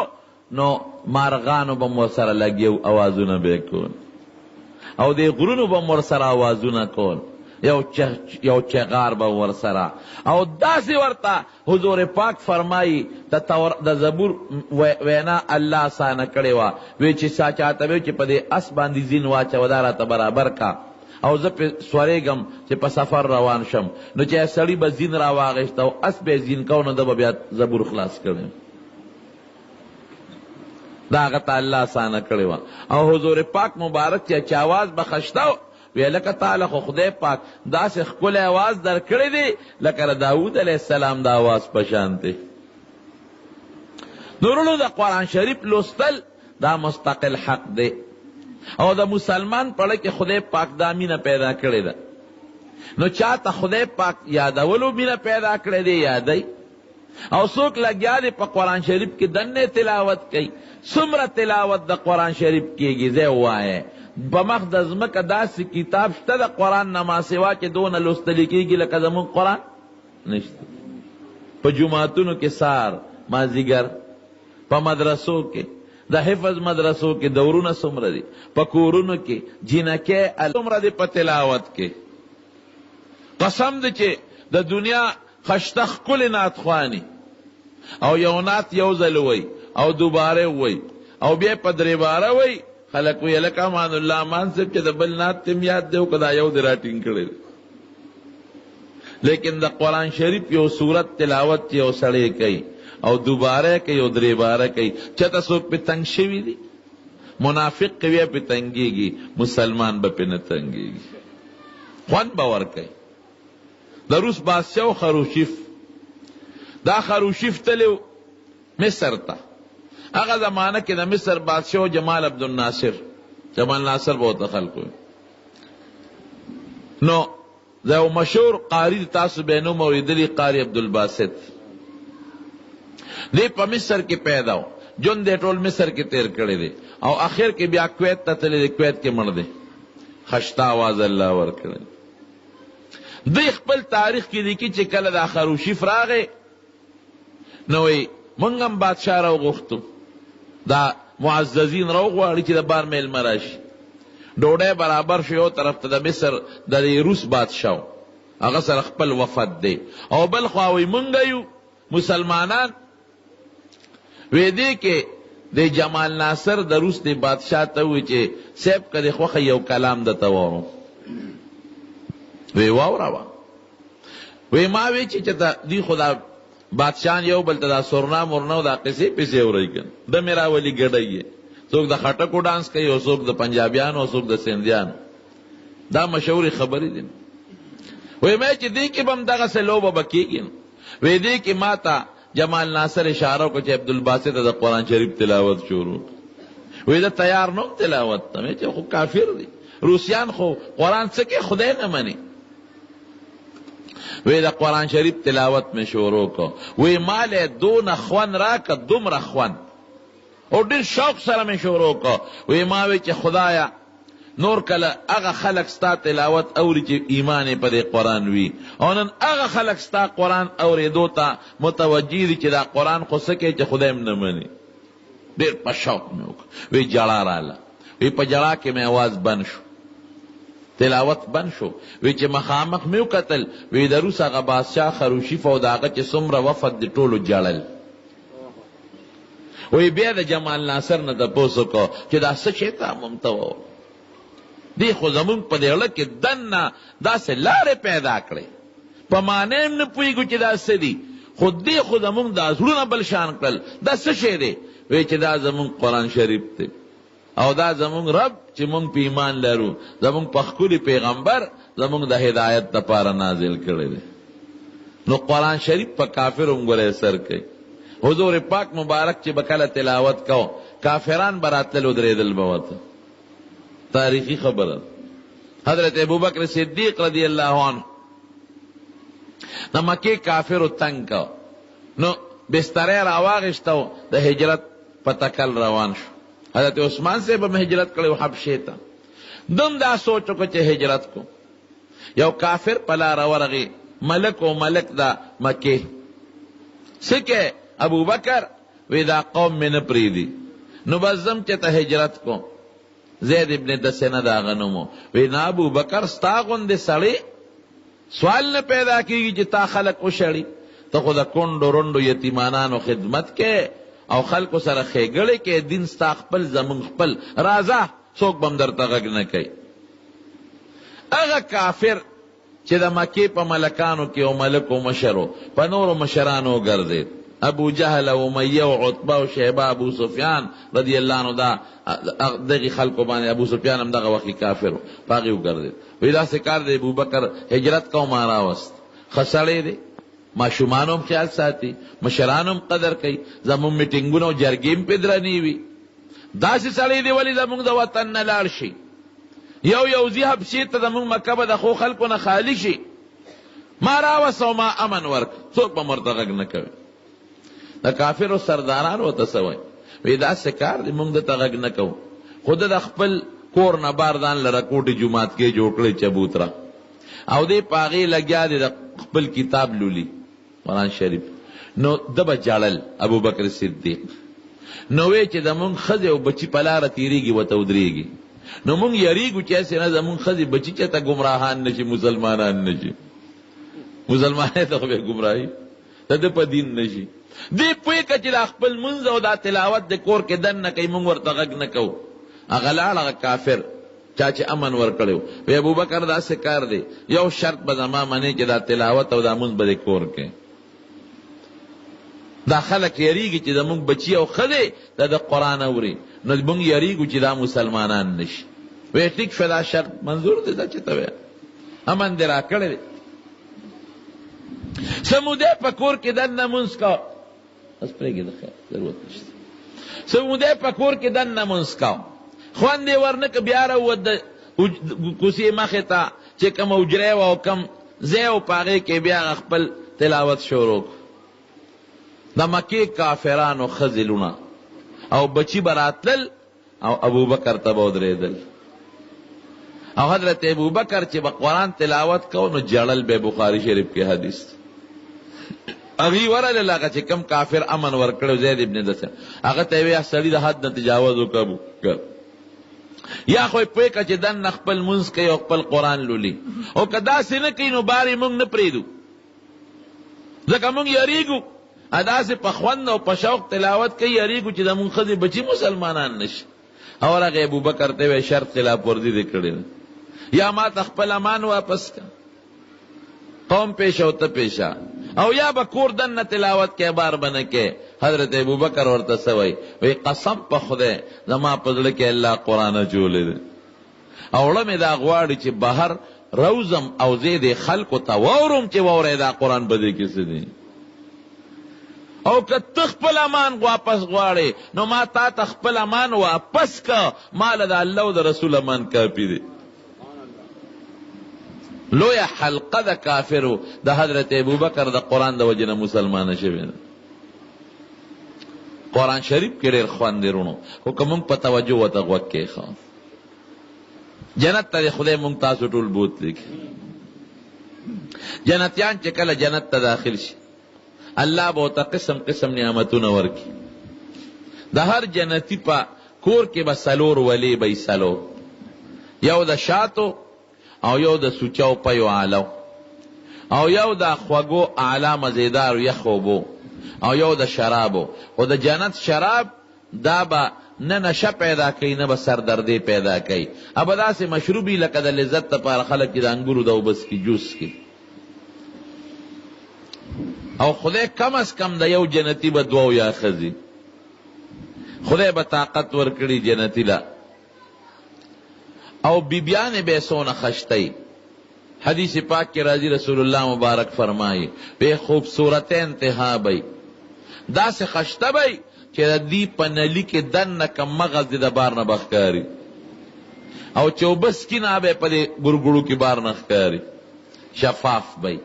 نو مارغانو به مور سره لګیو اوازونه به کول او د غرونو به مور سره اوازونه کول یو چغار به ورسره او داسې ورته حضور پاک فرمایي د زبور وینا الله آسانه کړې وه وی چې سا چاته وی چې په دې اس باندې زین واچوه دا راته برابر کا او زه پې سورېږم چې په سفر روان شم نو چې سړي به زین را واغېسته او اس به زین کو نو ده به بیا زبور خلاص کړی دا هغه ته الله آسانه کړې وه او حضور پاک مبارک چې آواز به خشته وی لکه تعالی خو خدای پاک داسې ښکلی آواز در کړی دی لکه د داود علیه السلام د آواز په شان دی. نورونو د قرآن شریف لوستل دا مستقل حق دی او د مسلمان پړه کې خدای پاک دا مینه پیدا کړې ده نو چاته خدای پاک یادولو مینه پیدا کړې دی یادی او څوک لګیا دی په قرآن شریف کې دنې تلاوت کوي څومره تلاوت د قرآن شریف کېږي ځای ووایه بمخ د ځمکه داسې کتاب شته د قرآن نه ما سوا چې دونه لوستلی کېږي لکه زموږ قرآن نشته په جوماتونو کې سار مازدیګر په مدرسو کې د حفظ مدرسو کې دورونه څومره دي په کورونو کې جینکې څومره دي په تلاوت کې قسم دی چې د دنیا خشته ښکلې نعتخواني او یو نعت یو ځل وی او دوباره وی او بیا په درې باره وی خلق وی لکه امان الله امان صاحب چې د بل نعت تم یاد دی او که دا یو دی راټینګ کړی لیکن د قرآن شریف یو صورت تلاوت یو سړی کوي او دوباره کوي او درې باره کوي چېرته څوک پې تنګ شوي دي منافق کوي پې تنګېږي مسلمان به پې نه تنګېږي خوند به ورکوي د روس بادشاه خروشیف دا خروشیف تلو مصر ته هغه زمانه کې د مصر بادشاه جمال عبدالناصر جمال ناصر به ورته خلکو نو دا یو مشهور قاری تاسو به نوم اورېدلي قاری عبدالباسط دی په مصر کې پیدا و ژوند دی ټول مصر کې تیر کړی دی او آخر کې بیا کویت ته تللی دی کویت کې مړ دی خشته آواز الله ورکړی دوی خپل تاریخ کې لیکي چې کله دا خروشیف راغی نو وی موږ هم بادشاه راوغوښتو دا معززین راوغواړي چې د بار میلمه راشي ډوډۍ برابر شو یو طرف ته د مصر د روس بادشاه هغه سره خپل وفد دی او بل خوا وی موږ یو مسلمانان وی دی کې د جمال ناصر د روس د بادشاه ته وی چې صاحب که د خوښه یو کلام درته واورم وی واوره وی ما وی چې دی خو دا بادشاهان یو بل ته دا سرنا مرنا او دا قصې پسې اورئ کن د مې راولي ګډی څوک د خټکو ډانس کوي او څوک د پنجابیانو او څوک د سندیانو دا مشهورې خبرې دي وی ما چې دی کې به هم دغسې لوبه به کېږي وی دی کې ما ته جمال ناصر اشاره وکړه چې عبدالباسط د قرآن شریف تلاوت شروع وی دا تیار نو تلاوت ته چې خو کافر دی روسیان خو قرآن څه کې خدای نه مني وی دا قرآن شریف تلاوت میں شروع کو وی مال دون خوان را که دومره خوان او ډیر شوق سره میں شروع کو وی ما وی چې خدایا نور کله هغه خلق ستا تلاوت اوري چې ایمان په دې قرآن وي او نن هغه خلق ستا قرآن اورېدو ته متوجه دي چې دا قرآن خو څه کوي چې خدای هم نه مني ډیر په شوق مې وکړه وی جړا راله وی په جړا کې مې आवाज بند شو تلاوت بند شو وی چې مخامخ مې وکتل وی د روس هغه بادشاه خروشیف او د هغه چې څومره وفد د ټولو جړل وی بیا د جمال ناصر نه تپوس وکړو چې دا څه شی ته ممته و دی خو زمونږ په دې اړه کې دننه داسې لارې پیدا کړې په معنی هم نه پوهېږو چې دا څه دي خو دی خو زمونږ دا زړونه بل شان کړل دا څه شی دی وی چې دا زمونږ قرآن شریف دی او دا زمونږ رب چې مونږ په ایمان لرو زمونږ په ښکلي پیغمبر زمونږ د هدایت دپاره نازل کړی دی نو قرآن شریف په کافر هم ګوره اثر کوي حضور پاک مبارک چې به کله تلاوت کو کافران به راتلل ودرېدل به ورته تاریخی خبره حضرت ابوبکر صدیق رضی الله عنه د مکې کافرو تنګ کو نو بسترې راواغېسته د هجرت په تکل روان شو حضرت عثمان صاحب هم هجرت کړی و حبشې ته دم دا سوچ وکړه چې هجرت کو یو کافر په لاره ورغی ملک و ملک دا مکې څه کې ابوبکر وی دا قوم مې نه پرېږدي نو بس ځم چې ته هجرت کو زید ابن دسنه دا غنمو وی نا ابوبکر ستا غوندې سړی سوال نه پیدا کیږي چې تا خلق وشړي. ته خو د کونډو رونډو یتیمانانو خدمت کې او خلکو سره ښېګړې کې، دین ستا خپل زمون خپل، راځه څوک به هم درته غږ نه کوي. هغه کافر چې د مکې په ملکانو کې او ملک و مشرو په نورو مشرانو وګرځېد، ابو جهل او امیه او عتبه او شیبه، ابو سفیان رضی الله عنه، دا دغې خلکو باندې ابو سفیان هم دغه وخت کافر و، په هغې وګرځېد. وایي داسې کار دی ابوبکر هجرت کو ما راوست، ښه سړی دی، ماشومانو هم خیال ساتي، مشرانو هم قدر کوي، زمونږ میټینګونه او جرګې هم پې درنې وي. داسې سړی دی ولې زمونږ د وطن نه لاړ شي، یو ځي حبشې ته، زمونږ مکه به د ښو خلکو نه خالي شي. ما راوست او ما امن ورک، څوک به ورته غږ نه کوي. د کافرو سرداران ورته څه وایي؟ وایي داسې کار دی موږ درته غږ نه کوو، خو د خپل کور نه بار ځان لره کوټې جومات کې جوړ کړی چبوتره، او دې په هغې لګیا دی د خپل کتاب لولي قرآن شریف. نو ده به جړل ابوبکر صدیق، نو وی چې زمونږ ښځې او بچي په لاره تېرېږي ورته ودرېږي، نو مونږ یریږو چې هسې نه زمونږ ښځې بچي چېرته ګمراهان نه شي، مسلمانان نه شي. مسلمانۍ ته خو بیا ګمراهي د ده په دین نه شي. دی پوی که چې دا خپل منځ او دا تلاوت د کور کې دن نه کوي، مونږ ورته غږ نه کوو. هغه لاړ هغه کافر چا چې امن ورکړی و، وی ابوبکر داسې کار دی، یو شرط به زما منې چې دا تلاوت او دا منځ به د کور کې، دا خلک یریږي چې زمونږ بچي او ښځې د قرآن اوري، نو مونږ یریږو چې دا مسلمانان نشي. وی ټیک شو، دا شرط منظور دی، دا چې ته وی امن دې راکړی دی. سمودی په کور کې دننه مونځ کو، بس پرېږدې د خیر ضرورت نشته. سمودی په کور کې دننه مونځ کو، خوند یې ورنه که، بیا راووت د کوڅې مخې ته چې کوم حجرې وه او کوم ځای و، په هغې کې بیا خپل تلاوت شروع کړو. د مکې کافرانو ښځې لونه او بچي به راتلل او ابوبکر ته به ودرېدل، او حضرت ابوبکر چې به قرآن تلاوت کو نو جړل به. بخاري شریف کې حدیث هغې ورلل، هغه چې کم کافر امن ورکړی زید ابن دسه، هغه ته یې ویل سړي د حد نه تجاوز وکړه، یا خو یې پوه کړه چې دننه خپل منځ کوي او خپل قرآن لولي، او که داسې نه کوي نو بار یې مونږ نه پرېږدو، ځکه مونږ یریږو داسې په خوند او په شوق تلاوت کوي، یریږو چې زمونږ ښځې بچي مسلمانان نشي. او هغې ابوبکر ته ویل شرط خلاف ورزي دې کړې ده، یا ما ته خپل امان واپس کا، قوم پیشه او ته پیشه، او یا به کور دننه تلاوت کې بار به نه کې. حضرت ابوبکر ورته څه وایي؟ وایي قسم په خدای زما په زړه کې الله قرآن اچولی دی، او زړه مې دا غواړي چې بهر روزم او زه دې خلکو ته واورم چې واورئ دا قرآن په دې کې څه دی، او که ته خپل امان واپس غواړې نو ما تا ته خپل امان واپس که، ما له د الله او د رسول امان کافي دی. لویه حلقه د کافرو د حضرت ابوبکر د قرآن د وجې نه مسلمانه شوې ده. قرآن شریف کې ډېر خوند دی رونو، خو که مونږ په توجه ورته غوږ کېښو، جنت ته خدای مونږ تاسو ټول بوتلی کړي. جنتیان چې کله جنت ته داخل شي، الله به ورته قسم قسم نعمتونه ورکړي. د هر جنتي په کور کې به څلور ولي به څلور، یو د شاتو او یو د سوچو پیو آلو، او یو د خوږو اعلی مزیدار یخ اوبو، او یو د شرابو. خو د جنت شراب دا به نه نشه پیدا کوي نه به سردردی پیدا کوي، ابه داسې مشروبي لکه د لذت لپاره خلک چې د انګورو د اوبس کې جوس کې. او خدای کم از کم د یو جنتی به دوه یا ښځې، خدای به طاقت ورکړي جنتی له، او بیبیانې به څونه خشتئ. حدیث پاک کې راځي رسول الله مبارک فرمایي به خوبصورت انتها بی، داسې خشته بی چې د دې په نلي کې دننه کم مغز د بار نه بښکاري، او چې اوبه سکینه به په دې ګړګړو کې بار نه ښکاري، شفاف بی،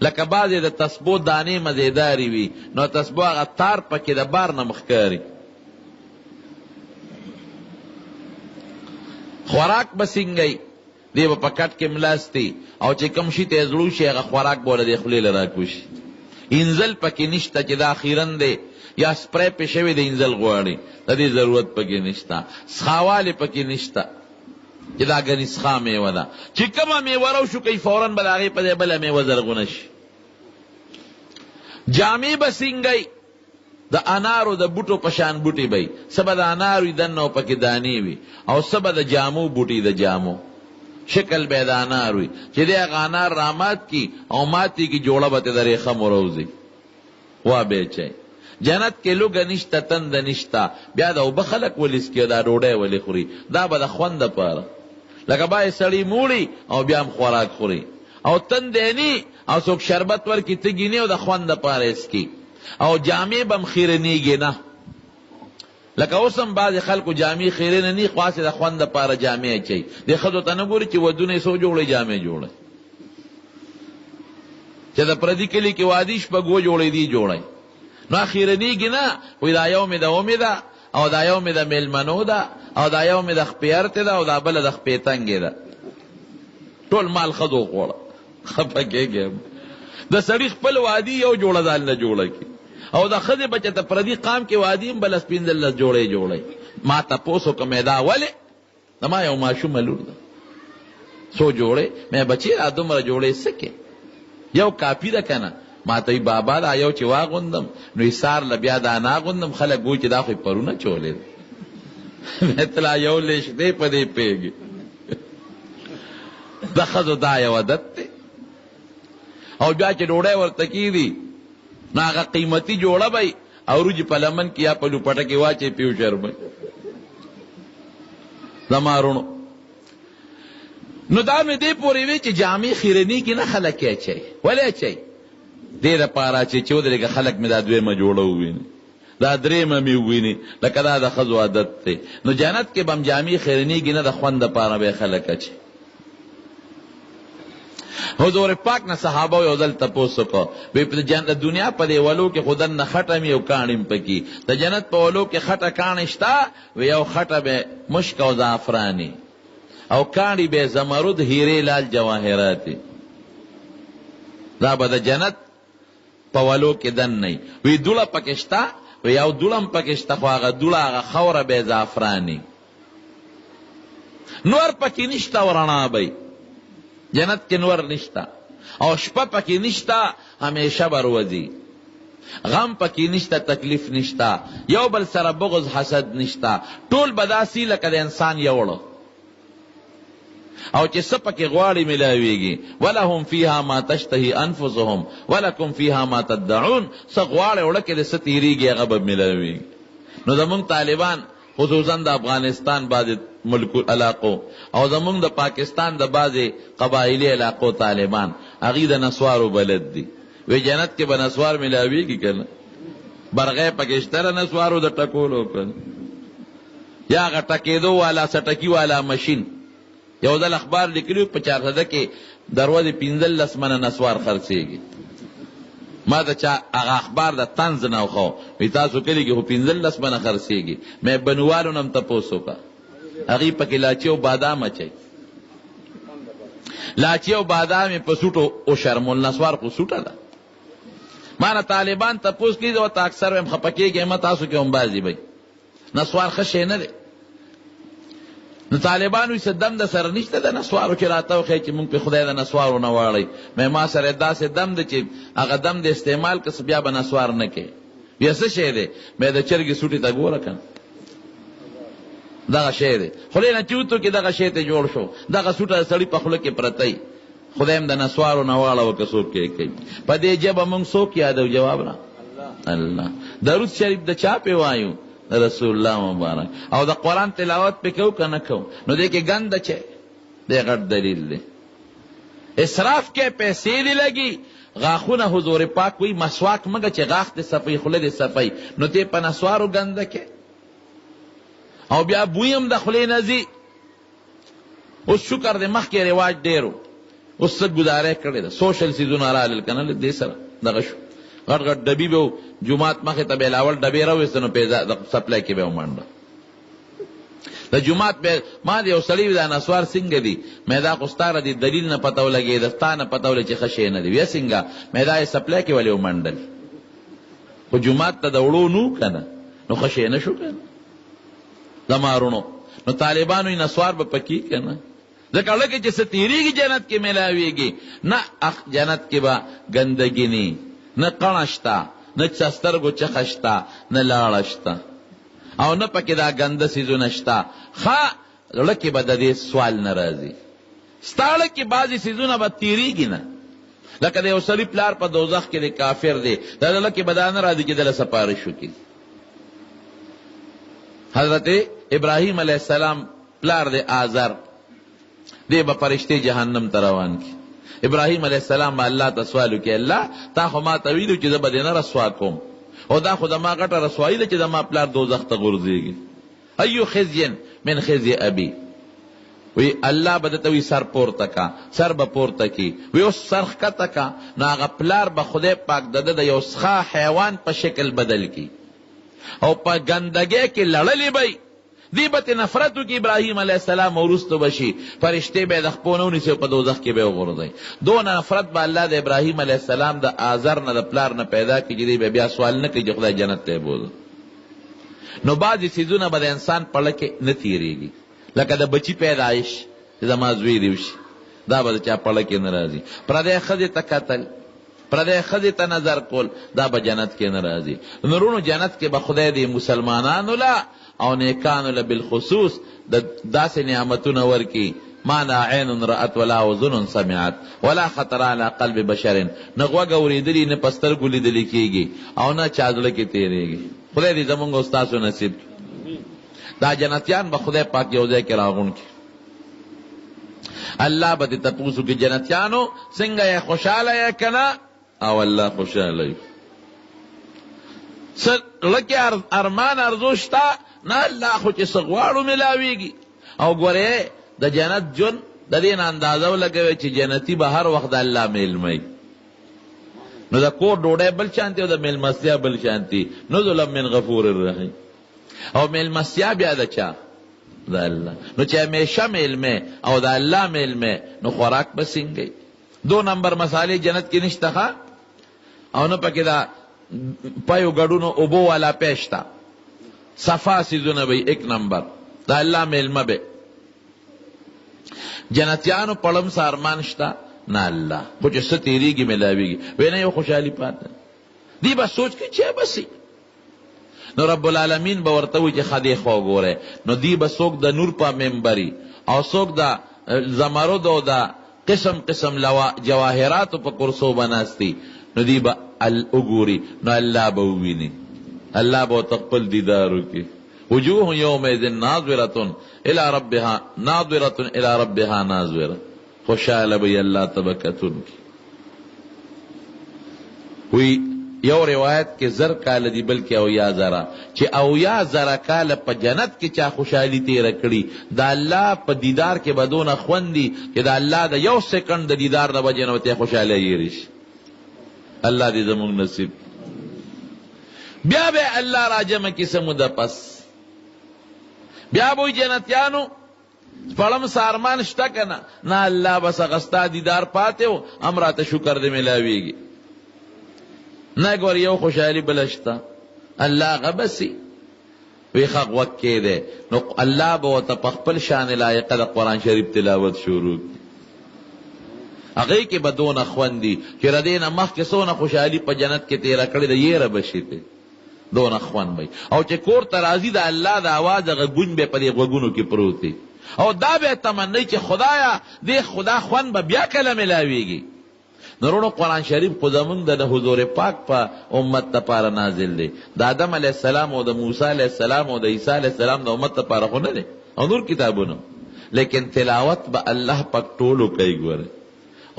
لکه بعضې د تسبو دانې مزیداري وي نو تسبو هغه تار پکې د بار نه مښکاري. خوراک به څنګه دی به په کټ کې ملاستی، او چې کم شي ته زړو شي هغه خوراک به له دې خولې له راکوشي. انزل پکې نشته چې دا اخیرن دی یا سپری پې شوی د انزل غواړي، د دې ضرورت پکې نشته. سخاوالی پکې نشته، چې دا ګنیسخا میوه ده چې کومه میوه راوشو کوي فوراً به د هغې په ځای بله میوه زرغونه شي. جامې به سینګی د انارو د بوټو په شان بوټي به څه به د انارو دننه او پکې دانې وي او څه به د جامو بوټي د جامو شکل به د انار وي چې دی هغه انار رامات کی او ماتی کی جوړه به د ریخم وروځي وا بیچی. جنت کې لوګه نشته تنده نشته بیا د اوبه خلک ولیس کې دا ډوډۍ ولې خوري دا به د خوند دپاره لکه باید سړی موړي او بیا هم خوراک خوري او تندې نی او څوک شربت ورکړي تږي نی او د خوند دپاره اسکي او جامې به هم خیرنېږي نه لکه اوس هم بعضې خلکو جامې خیرنه نی خاصې د خوند دپاره جامې اچوي دې ښځو ته نه ګوري چې ودونه یې څو جوړی جامې جوړی چې د پردي کلي کې واده شپږ جوړی دی جوړی نو خیرنېږي نه وایي دا یو مې د اومې ده او دا یو مې د میلمنو ده او دا یو مې د خپې ارتې ده او دا بله د خپې تنګې ده ټول مال ښځو خوړه خفه کېږي د سړي خپل وادي یو جوړه ځان نه جوړه کړي او د ښځې بچه ته پردي قام کې وادي هم بله سپېنځلس جوړی جوړی ما تپوس وکړم دا ولې د ما یو ماشومه لور ده څو جوړې مې بچې را دومره جوړې څه کې یو کاپي ده که نه ما ته بابا دا یو چې واغوندم نو ایسار له بیا دا ناغوندم خلک ګوي چې دا خو یې پرونه چولې ده مطلع یو لیش دی په دې پوهېږي د ښځو دا یو عادت دی او بیا چې ډوډۍ ورته کېږي نو هغه قیمتي جوړه به او روجي په لمن کې یا په لوپټه کې واچوي پیو شرموي زما رونو نو دا مې دې پورې وی چې جامې خیرنېږي نه خلک یې اچوي ولې اچوي دې دپاره چې ودرېږه خلک مې دا دویمه جوړه وویني دا درېیمه مې وویني لکه دا د ښځو عادت دی نو جنت کې به هم جامې خیرنېږي نه د خوند دپاره به یې خلک اچوي. حضور پاک نه صحابه یو ځل تپوس وکړو وایي د دنیا په دې ولو کې خو دننه خټه مې او کاڼي م پکې د جنت په ولو کې خټه کاڼي شته وی یو خټه به مشک او زعفراني او کاڼي به زمرد هیرې لال جواهراتي دا به د جنت په ولو کې دننه وی دوړه پکې شته وی یو دوړه م پکې شته خو هغه دوړه هغه خوره به زعفراني نور پکې نشته او رڼا به جنت کې نور نشتا او شپه پکې نشتا همیشه بروځي غم پکې نشتا تکلیف نشتا یو بل سره بغض حسد نشتا ټول بداسي لکه د انسان یوړو او چې څه پکې غواړي ملاویږي ولهم فیها ما تشتهي انفسهم ولکم فیها ما تدعون څه غواړي وړه کې د څه تیریږي هغه به ملاویږي. نو زمونږ طالبان خصوصا د افغانستان بعضې ملکو علاقو او زمونږ د پاکستان د بعضې قبایلي علاقو طالبان هغوی د نسوارو بلد دي وی جنت کې به نسوار ملاویږي که نه برغی پکې شته د نسوارو د ټکولو که یا هغه ټکېدو والا سټکي والا مشین یو ځل اخبار لیکلي په 400 کې دروازې 15 منه نسوار خرڅېږي ما د چا هغه اخبار د طنز نه وخو وی تاسو کلي کې خو 15 منه خرڅېږي مې بنوالو نه هم تپوس وکړه هغوی پکې لاچي او بادام اچوي لاچي او بادام یې په سوټو او شرمول نسوار خو سوټه ده ما نه طالبان تپوس کړي ورته اکثر هم خفه کېږي ما تاسو کې هم بعضې بی نسوار ښه شی نه دی نو طالبانو څه دم د سره نشته د نسوارو چې راته وښیي چې مونږ پې خدای د نسوارو نه واړئ ما سره داسې دم دی چې هغه دم د استعمال که بیا به نسوار نه کوي بیا څه شی دی مې د چرګې سوټي ته ګوره که دغه شی دی خولې نه چوتو کې دغه شی ته جوړ شو دغه سوټه د سړي په خوله کې پرتی خدای هم د نسوارو نه واړوه که څوک یې کوي په دې ژبه مونږ څوک یادو جواب را الله درود شریف د چا پې وایو رسول الله مبارک او د قرآن تلاوت پې کوو که نه کوو نو دې کې ګنده چې دی غټ دلیل دی اسراف کې پیسې دې لګي غاښونه حضور پاک وی مسواک مګه چې غاښ دې صفی خوله دې صفی نو ته په نسوارو ګنده کې او بیا بوی هم د خولې نه ځي اوس شکر دې مخکې رواج ډېر و اوس څه ګزاره کړې ده سوشل سیزونه رالل که نه دې سره دغه شو غټ غټ ډبي به جومات مخې ته به لاول ډبې راویسته نو د سپلای کې به ومنډه د جومات به ما د یو سړي دا نسوار څنګه دي مې دا خو ستا د دلیل نه پته ولګېده ستا نه پته ولګېده چې ښه شی نه دي ویې څنګه مې دا یې سپلای کې ولې ومنډل خو جومات ته د وړو نو که نه نو ښه شی نه شو که نه زما رونو نو طالبانو یې نسوار به پکې که نه ځکه لکه چې څه تېرېږي جنت کې میلاویږي نه جنت کې به ګندګي نه نه قڼه شته نه سترګو چخه شته نه لاړه شته او نه پکې دا ګنده څیزونه شته ښه زړه کې به د دې سوال نه راځي ستا زړه کې بعضې څیزونه به تېرېږي نه لکه د یو سړي پلار په دوزخ کې د کافر دی دا زړه کې به دا نه راځي چې دله سپارش وکړي حضرت ابراهیم علیه السلام پلار دی آزر دی به فرشتې جهنم ته روان کی ابراهیم علیه السلام به الله ته سوال وکړي الله تا خو ما ته ویلو چې زه به دې نه رسوا کوم او دا خو زما غټه رسوایي ده چې زما پلار دوزخ ته غورځېږي ایو خزي من خزي ابي وی الله به درته وي سر پورته کا سر به پورته کی وی اوس سر ښکته کا نو هغه پلار به خدای پاک د ده د یو څښا حیوان په شکل بدل کی او په ګندګۍ کې لړلې به دی به ترې نفرت وکړي ابراهیم علیه السلام وروستو به شي فرشتې به یې د خپو نه ونیسي او په دوزخ کې به یې وغورځوي دونه نفرت به الله د ابراهیم علیه السلام د آزر نه د پلار نه پیدا کړي چې دی به بیا سوال نه کوي چې خدای جنت ته یې بوځه نو بعضې څیزونه به د انسان په زړه کې نه تېرېږي لکه د بچي پیدایش چې زما زوی دې وشي دا به د چا په زړه کې نه راځي پردی ښځې ته کتل پردی ښځې ته نظر کول دا به جنت کې نه راځي نورونو جنت کې به خدای دې مسلمانانو له او نیکانو له بالخصوص د داسې نعمتونه ورکي ما لا عین رأت ولا اذن سمعت ولا خطر على قلب بشر نه غوږ اورېدلي نه په سترګو لیدلي کېږي او نه چا زړه کې تېرېږي خدای دې زمونږ او ستاسو نصیب دا جنتیان به خدای پاک یو ځای کې راغون کی الله به دې تپوس وکړي جنتیانو څنګه یې خوشحاله یې که نه او الله خوشحاله وي څه زړه کې ارمان ارزو شته نه الله خو چې څه غواړو میلاویږي او ګورې د جنت ژوند د دې نه اندازه ولګوئ چې جنتي به هر وخت د الله میلمه نو د کور ډوډۍ بل شانتي او د میلمستیا بل شانتي نزلا من غفور الرحیم او میلمستیا بیا د چا د الله نو چې همیشه میلمه او د الله میلمه نو خوراک به څنګه 2 نمبر مسالې جنت کې نشته ښه او نه پکې دا پایو ګډونو اوبو والا پیشتا صفا سیزونه به 1 نمبر د الله میلمه به جنتیانو پړم سارمان شته نه الله خو چې څه تېرېږي میلاویږي وی نه یو خوشحالي پاته دی به سوچ کې چې بسي نو رب العالمین به ورته وي چې خدای خوا ګوره نو دی به څوک د نور په ممبري او څوک د زمرد او د قسم قسم جواهراتو په کرسو بناستی نو دی به وګوري نو الله به وویني الله به خپل دیدار وکړي وجوه یومئذ ناظرة الى ربها ناظرة الى ربها ناظرة خوشحاله به الله ته کتونکي وی یو روایت کې 1000 کاله دی بلکې او یا زره چې او یا زره کاله په جنت کې چا خوشحالي تیره کړي د الله په دیدار کې به دونه خوندي چې د الله د 1 سکند د دیدار د وجې نه ورته خوشحاله یېري شي الله دې زموږ نصیب بیا به الله راجمه کې څه موده پس بیا به جنتیانو پړم سارمان شته که نه الله بس هغه ستا دیدار پاتې و هم راته شکر دې میلاویږي نه ګور یو خوشحالي بله شته الله هغه بسي وی ښه غوږ کېدی نو الله به ورته په خپل شان لایقه د قرآن شریف تلاوت شروع کړي هغې کې به دونه خوندي چې د دې نه مخکې څونه خوشحالي په جنت کې تېره کړې ده یېره به شي دی دونه خوند به او چې کور ته راځي د الله د اواز هغه ګونج به په دې غوږونو کې پروت دی او دا به تمنی چې خدایا دې خدا خوند به بیا کله میلاویږي نورونو قرآن شریف خو زمونږ د حضور پاک په امت دپاره نازل دی د آدم علیه السلام او د موسی علیه السلام او د عیسی علیه السلام د امت دپاره خو نه دی او نور کتابونه لیکن تلاوت به الله پاک ټولو کوي ګوره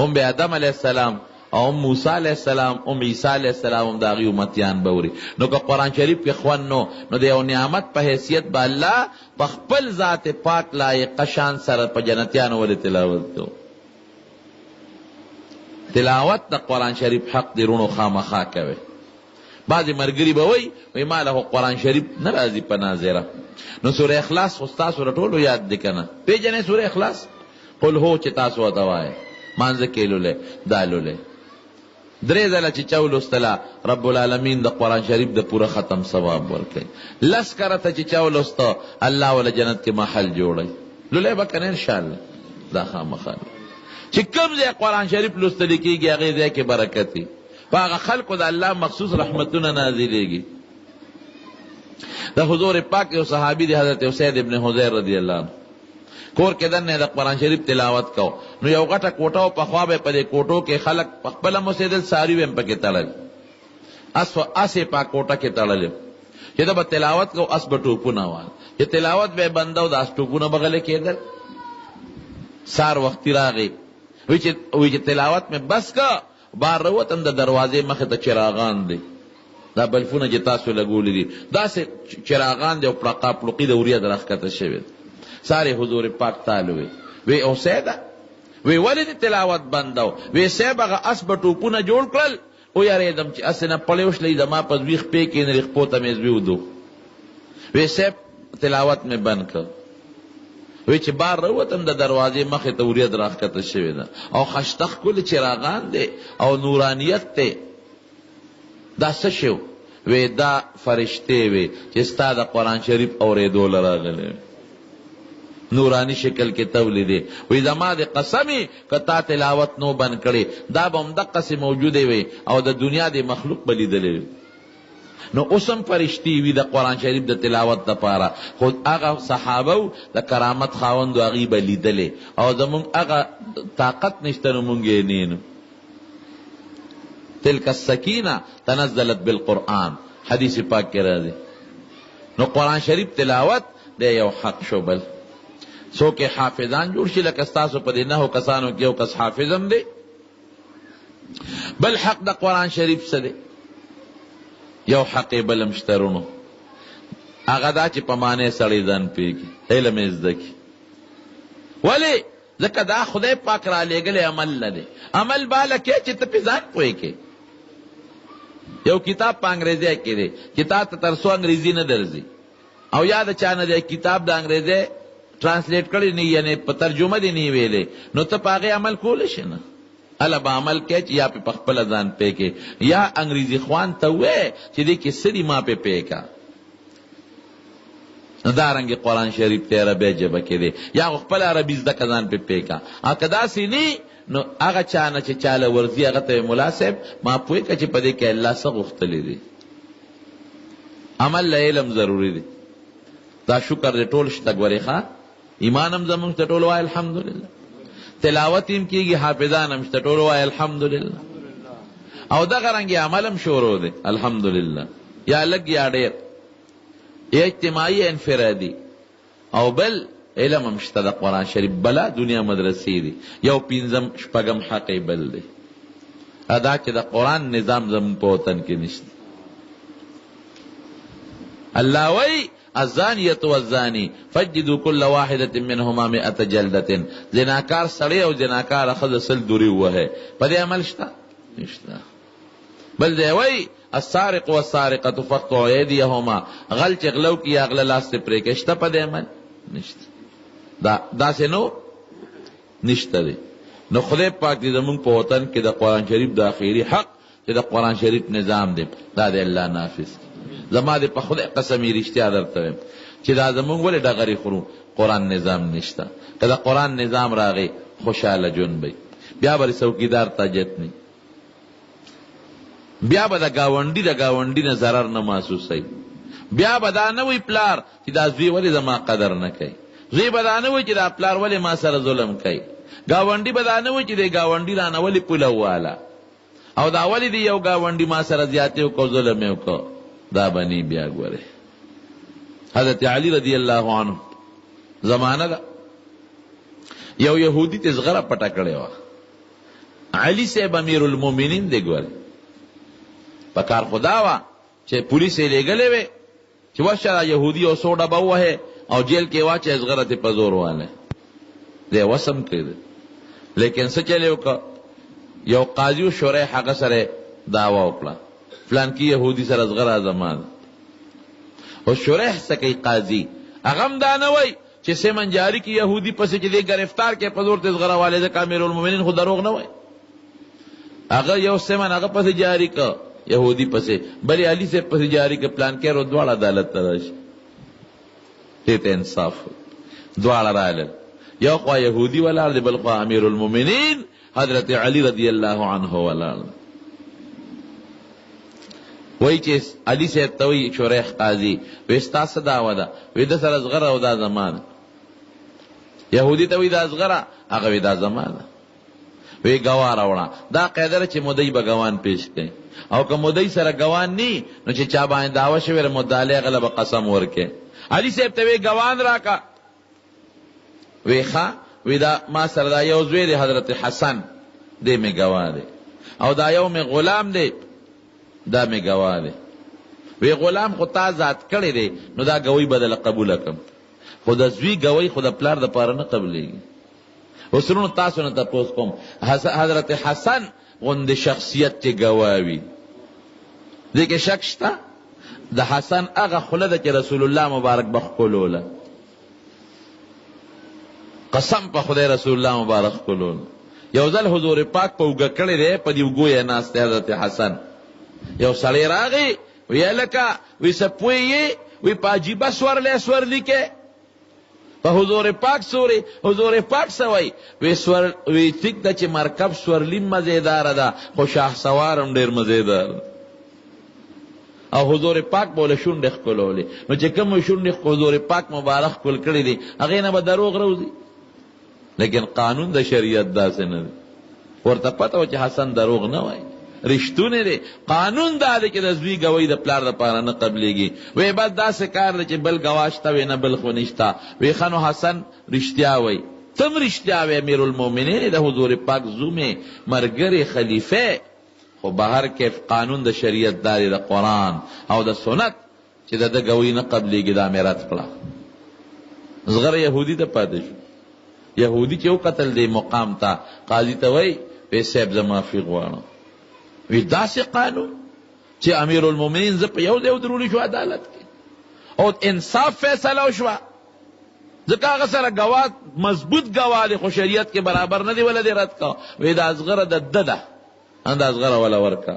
هم به آدم علیه السلام او موسی علیہ السلام عیسی علیہ السلام د هغې امتیان به وري نو که قرآن شریف کې خوند نو د یو نعمت په حیثیت به الله په خپل ذات پاک لایقه شان سره په جنتیانو ولې تلاوت کو تلاوت د قرآن شریف حق دی رونو خامخا کوي بعضې ملګري به وایي ما له قرآن شریف نه راځي په ناظره نو سوره اخلاص خو ستاسو له ټولو یاد دی که نه پېژنئ سوره اخلاص قل هو چې تاسو ورته وایئ مانځه کې لولئ دا لولئ درې ځله چې چا ولوستله رب العالمین د قرآن شریف د پوره ختم ثواب ورکوي. 10 کرته چې چا ولوسته الله ولا جنت کې محل جوړوي. لولی به کنه انشاءالله دا خامخا چې کوم ځای قرآن شریف لوستل کېږي هغې ځای کې برکت وي، په هغه خلکو د الله مخصوص رحمتونه نازلېږي. د حضور پاک یو صحابي دی حضرت اسید ابن حضیر رضی الله عنه، کور کې دننه د قرآن شریف تلاوت کو، نو یو غټه کوټه او پخوا به په دې کوټو کې خلک په خپله مسیدل ساري ویم پکې تړل، اسې په کوټه کې تړل چې دا به تلاوت کو، اس به ټوپونه وال چې تلاوت به بنده او داس ټوپونه بغله کېدل. سار وختي راغی وی چې تلاوت مې بس کا، بار روتم د دروازې مخې ته چراغان دی، دا بلفونه چې تاسو لګولي دي داسې چراغان دی او پړقا پړقي د اوریا د راښکته شوي. سارے حضور پاک تعالی وی او سیدا وی ولې د تلاوت بندو وی سیب هغه اس به ټوپونه جوړ کړل او یاریدم چې اس نه پړیوش لې زما په ویخ پې کې نه پوته مې زوی ودو وی سیب تلاوت مې بند کړ. وی چې بار روتم د دروازې مخې ته اوریا د راښکته شوي ده او خشتخ کل چراغان دی او نورانیت دی. دا څه شو؟ وی دا فرشتې وی چې ستا د قرآن شریف اورېدو له راغلی نورانی شکل کې تولیدې. وی زما د قسمی که تا تلاوت نو بند کړي دا به همدقسې موجودې وي او د دنیا د مخلوق به لیدلی. نو اوسم فرشتي وي د قرآن شریف د تلاوت دپاره، خو هغه صحابه د کرامت خاوندو هغې به لیدلی او زمونږ هغه طاقت نشته نو مونږ یې نینو. تلک السکینه تنزلت بالقرآن حدیث پاک کې راځي. نو قرآن شریف تلاوت دی یو حق شو. بل څوک حافظان جوړ شي لکه ستاسو په دې 9 کسانو کې یو کس حافظم دی. بل حق د قرآن شریف څه دی؟ یو حق بلم شترونو هغه دا چې په معنی سړی ځان پوهېږي، علم یې زده کړي. ولې؟ ځکه دا خدای پاک را لېږلی عمل نه دی. عمل باله کې چې ته پې ځان پوهېږې. یو کتاب په انګریزی کې دی، کتاب ته تر څو انګریزي نه درځي او یا د چا نه دی کتاب د انګریزی ټرانسلیټ کړی نه یعنی په ترجمه دی نه ویلې، نو ته په هغې عمل کولی شي نه. هله به عمل کوې چې یا په خپله ځان پوهېږې یا انګریزي خوان ته ووایې چې دې کې څه دي ما پې پوهېږه. نو دارنګې قرآن شریف ته عربی ژبه کې دی یا خپل عربي زده که ځان پې پوهېږه. که داسې نه نو هغه چا نه چې چاله ورځي هغه ته ملا صاحب ما پوهې که چې په دې کې الله څه غوښتلی دی. عمل له علم ضروري دی. دا شکر دی ټول شته ګورې ښه ایمان هم زمونږ ته ټول وایي الحمدلله، تلاوت هم کېږي، حافظان هم شته ټول وایي الحمدلله، او دغه رنګې عمل هم شروع دی الحمدلله، یا لږ یا ډېر، یا اجتماعي انفرادي. او بل علم هم شته د قرآن شریف، بله دنیا مدرسې دي. یو 5م 6م حق بل دی ادا چې د قرآن نظام زمون په وطن کې نشته. الله وی الزانیة والزانی فجدوا كل واحدة منهما 100 جلدة. زناکار سړی او زناکار ښځه 100 دورې ووهئ. په دې عمل شته؟ نشته. بل دی وی السارق والسارقة فاقطعوا أيديهما. غل چې غلو کي یا غله لاس ته پرې کړي، شته په دې عمل؟ نشته. داسې نو نشته دی. نو خدای پاک دې زمونږ په وطن کې د قرآن شریف د اخیري حق چې د قرآن شریف نظام دی دا د الله نافذ. زما دې په خدای قسم یې رښتیا درته وایم چې دا زمونږ ولې ډغرې خورو؟ قرآن نظام نشته. که د قرآن نظام راغی خوشحاله ژوند به بیا به څوکیدار تاجت نه، بیا به د ګاونډي نه ضرر نه محسوسوي، بیا به دا نه وی پلار چې دا زوی ولې زما قدر نه کوي، زوی به دا نه وی چې دا پلار ولې ما سره ظلم کوي، ګاونډي به دا نه وی چې د ګاونډي رانه ولې پوله واله او دا ولې دی یو ګاونډي ما سره زیاتې وکړو ظلم یې وکړو. دا بنی بیا ګوره حضرت علی رضی الله عنه زمانه ده یو یهودی ته زغره پټه کړې وه. علی صاحب امیر المؤمنین دی ګوره په کار خدا وه چې پولیس یې لېږلې وې چې وشه یهودي او 100 ډبه ووهې او جیل کې واچې زغره تې په زور والی دی وسم کړی. لیکن څه چلې وکړه یو قاضي و شوری هغه سره دعوه وکړه فلانکي یهودي سره زغره زما ده. او شریح څه کوي قاضي هغه هم دا نه وایي چې سیمن جاري کې یهودي پسې چې دی گرفتار کې په زور ته زغره والی ځکه امیر المؤمنین خو دروغ نه وایي. هغه یو سیمن هغه پسې جاری که یهودی پسې بلې علي سے پسې جاری که پلان کې رو دواړه عدالت ته راشي دې ته انصاف دواړه رالل یو خوا یهودی ولاړ دی بل خوا امیر المؤمنین حضرت علی رضی الله عنه ولاړ وای چې علي صاحب ته وایي شریح قاضي وایي ستا څه دعوه ده وایي ده سره زغره او دا زمانه یهودي ته وایي دا زغره هغه وایي دا زمانه وی گواه راوړه دا قاعده چې مدعی به ګوان پیش کړي او که مدعی سره ګوان نی نو چې چا باندې دعوه شوی مدعی غله به قسم ورکړي علي صاحب ته وی ګوان راکا وی ښه وی دا ما سره دا یو زوی دی حضرت حسن دې مې ګواه دی او دا یو مې غلام دی دا مې ګواه دی وی غلام خو تا ذات کړی دی نو دا ګوی بدله قبوله کړم خو د زوی ګوی خو د پلار د پاره نه قبلېږي وسرونو تاسو نه تپوس کوم حضرت حسن غوندې شخصیت چې ګواوي دې کې شک شته د حسن هغه خوله ده چې رسول الله مبارک بخکلوله قسم په خدای رسول الله مبارک خکلوله یو ځل حضور پاک په اوږه کړی دی په دې اوږو یې ناست دی حضرت حسن یو سړی راغی وی هلکه وی څه پوهېږې وی په عجیبه سورلی کې په حضور پاک سوري حضور پاک سوی وی ټیک ده چې مرکب سورلی مزیدار ده خو شاه سوار هم ډېر مزیدار او حضور پاک بوله شونډې ښکلولې نو چې کوم شونډې حضور پاک مبارک ښکل کړي دي هغې نه به دروغ روځي لیکن قانون د شریعت داسې نه دی ورته پته و چې حسن دروغ نه وایي رښتونه دی قانون دا دی چې د زوی ګوی د پلار دپاره نه قبلېږي وی بس داسې کار دی چې بل ګوا شته وی نه بل خو نشته وی ښه نو حسن رښتیا وی تم رښتیا وی امیر المؤمنین د حضور پاک زومې ملګرې خلیفه خو بهر کې قانون د شریعت داری د قرآن او د سنت چې د ده ګوی نه قبلېږي دا مې رد کړه زغره یهودي ته پاتې شو یهودي چې وکتل دی مقام ته قاضي ته وی وی صاحب زه معافي غواړم وی داسې قانون چې امیر المؤمنین زه په یو ځای ودرولی شو عدالت کې او انصاف فیصله وشوه ځکه هغه سره ګواه مضبوط ګواه دی خو شریعت کې برابر نه دی ولا دی رد کا وی دا اصغره د ده ده دا اصغره ولا ورکړه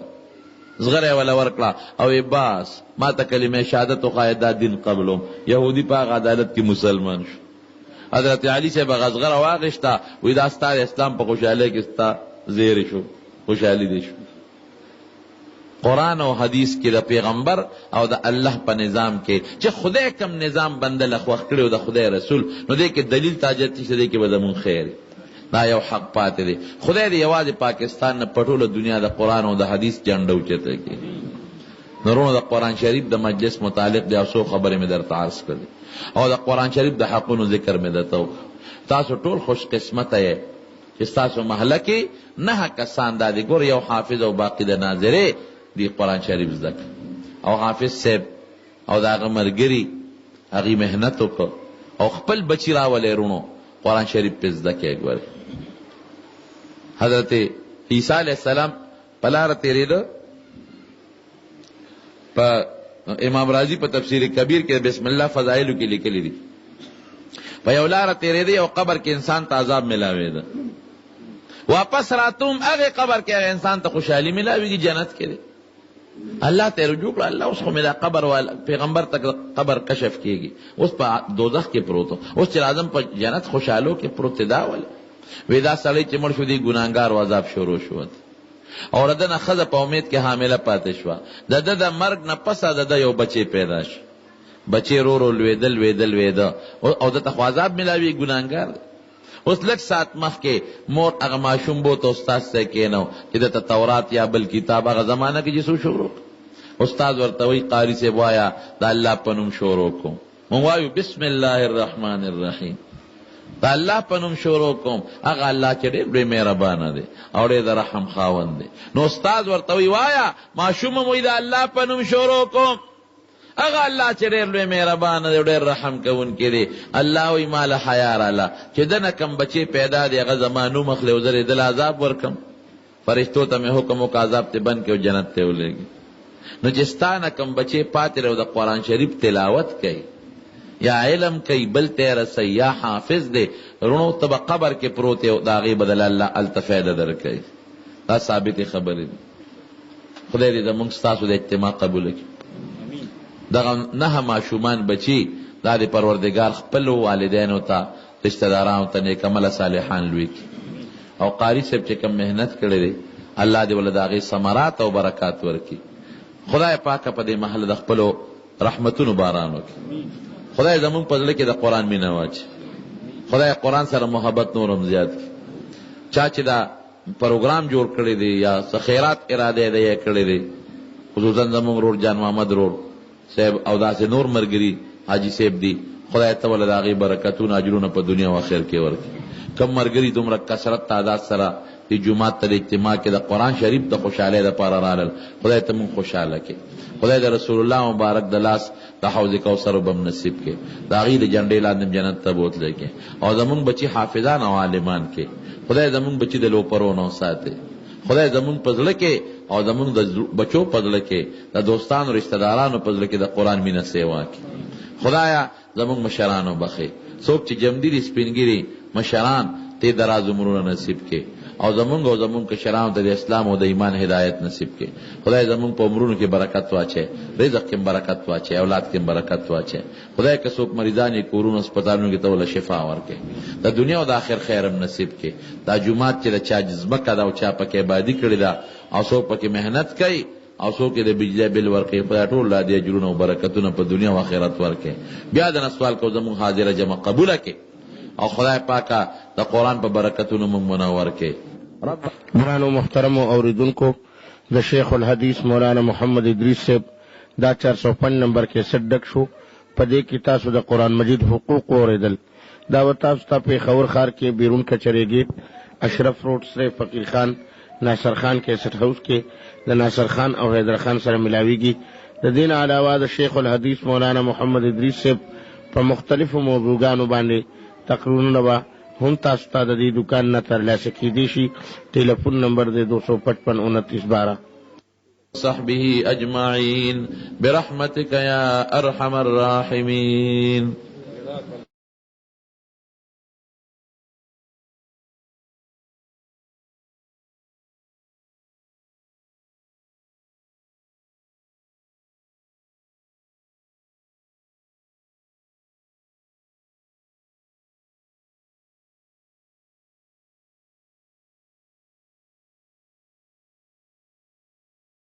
اصغره ولا ورکړه او باس ما ته کلمه شهادت وښایه دا دین قبلوم یهودي په هغه عدالت کې مسلمان شو حضرت علي صاحب هغه اصغره واخېسته وی دا ستا د اسلام په خوشحالۍ کې ستا زیری شو خوشحالي دی شو قرآن او حدیث کې د پیغمبر او د الله په نظام کې چې خدای کم نظام بنده له خوښ کړی او د خدای رسول نو دې کې دلیل تاجت نشته دې کې به زمون خیر دا یو حق پاتې دی خدای دې یوازې پاکستان نه په ټوله دنیا د قرآن او د حدیث جنډه اوچته کړي نورونو د قرآن شریف د مجلس متعلق د یو څو خبرې مې درته عرض کړې او د قرآن شریف د حقونو ذکر مې درته وکړ تاسو ټول خوش قسمته یې چې ستاسو محله کې 9 کسان دا دي ګور یو حافظ او باقي د ناظرې دی قرآن شریف زده او حافظ صاحب او د هغه ملګري هغې محنت وکړ او خپل بچي راولې رونو قرآن شریف پې زده کړی ګورې حضرت عیسی علیه السلام په لاره تېرېده په امام راضي په تفسیر کبیر کې بسم الله فضایلو کې لیکلي دي په یو لاره تېرېده یو قبر کې انسان ته عذاب ملاوېده واپس راتوم هغې قبر کې هغه انسان ته خوشحالي ملاوېږي جنت کې دی الله ته رجوع کړه الله اوس خو مې دا قبر والا پیغمبر تک قبر کشف کېږي اوس په دوزخ کې پروت اوس چې راځم په جنت خوشحالو کې پروت دا ولی وی دا سړی چې مړ شو دی ګناهګار و عذاب شروع شو او د ده نه ښځه په امید کې حامله پاتې شوه د ده د مرګ نه پسه د ده یو بچی پیدا شو بچی رو رو لوېده او دته خو عذاب ملاوي ګناهګار دی اوس لږ ساعت مخکې مور هغه ماشوم بوته استاد ته کېنو چې دته تورات یا بل کتاب هغه زمانه کې چې څو شروع استاد ورته وایي قاري صاحب وایه د الله په نوم شروع کوم مونږ وایو بسم الله الرحمن الرحیم د الله په نوم شروع کوم هغه الله چې ډېر لوی مهربانه دی او ډېر د رحم خاوند دی نو استاد ورته وایي وایه ماشوم هم وایي د الله په نوم شروع کوم هغه الله چې ډېر لوی مهربانه دی ډېر رحم کوونکی دی الله وایي ما له حیا راله چې دنه کم بچی پیدا دی هغه زما نوم اخلي او زه یې دله عذاب ورکم فرشتو ته مې حکم وکړه عذاب ته بند کړي او جنت ته ولېږي نو چې ستا نه کم بچی پاتې دی او د قرآن شریف تلاوت کوي یا علم کوي بل ته رسوي یا حافظ دی رونو ته به قبر کې پروت دی او د هغې بدله الله هلته فایده درکوي دا ثابت خبرې دي. خدای دې زموږ ستاسو د اجتماع قبول کړي. دغه 9 ماشومان بچي دا د پروردګار خپل والدینو ته رشتہ دارانو ته نیک عمل صالحان لوي کړي. او قاری صاحب چې کوم مهنت کړی دی الله دې ول داغي ثمرات او برکات ورکړي. خدای پاک په دې محل د خپل رحمتونو باران وکړي. خدای زموږ په ځل کې د قران مینه واچي. خدای قران سره محبت نورم زیات کړي. چا چې دا پروګرام جوړ کړی دی یا خیرات اراده دی کړی دی خصوصا زموږ روډ جان محمد روډ صاحب او داسې نور مرګري حاجی صاحب دی خدای ته ول داغي برکتونه اجرونه په دنیا او آخرت کې ورکړي. کم مرګري دومره کثرت تعداد سره د جمعات ته اجتماع کې د قران شریف د خوشاله لپاره رالل خدای ته مون خوشاله کړي. خدای د رسول الله مبارک د لاس د حوض کوثر وبم نصیب کړي. داغي د جنډې لاندې جنت ته بوتل کړي. او زمون بچي حافظان او عالمان کړي. خدای زمون بچي د لوپرونو ساتي. خدای زمون پزړه کې او زمون د بچو پزړه کې د دوستانو رشتہ دارانو پزړه کې د قران مینه سیوا کړي. خدایا زمون مشرانو بخي څوک چې جمديري سپینګيري مشران ته دراز عمرونه نصیب کړي. او زمون کشرانو ته د اسلام او د ایمان هدایت نصیب کړي. خدای زمون په عمرونو کې برکت واچي. رزق کې برکت واچي. اولاد کې برکت واچي. خدای که څوک مریضان یې کورونو هسپتالونو کې ته ول شفا ورکړي. د دنیا او د آخرت خیرم نصیب کړي. دا جمعات چې د چا جذبه کړه او چا پکې آبادی کړی دا او څوک پکې مهنت کوي او څوک د بجلی بل ورکړي په ټول لا دې اجرونه او برکتونه په دنیا او آخرت ورکړي. بیا د سوال کو زمون حاضر جمع قبول کړي او خدای پاکه د قران په برکتونو موږ منور کړي. برانو محترم اوریدونکو د شیخ الحدیث مولانا محمد ادریس صاحب دا 405 نمبر کې صدق شو په دې کې تاسو د قران مجید حقوق اوریدل. دا تاسو ته په خور خار کې بیرون کچری گیټ اشرف روډ سره فقیر خان ناصر خان کې سټ هاوس کې د ناصر خان او حیدر خان سره ملاویږي. د دین علاوه د شیخ الحدیث مولانا محمد ادریس صاحب په مختلفو موضوعاتو باندې تقریرونه هم تاسو ته د دې دکان نه ترلاسه کیدی شي. ټلیفون نمبر دی 255 29 12. صحبه اجمعین برحمتک یا ارحم الراحمین.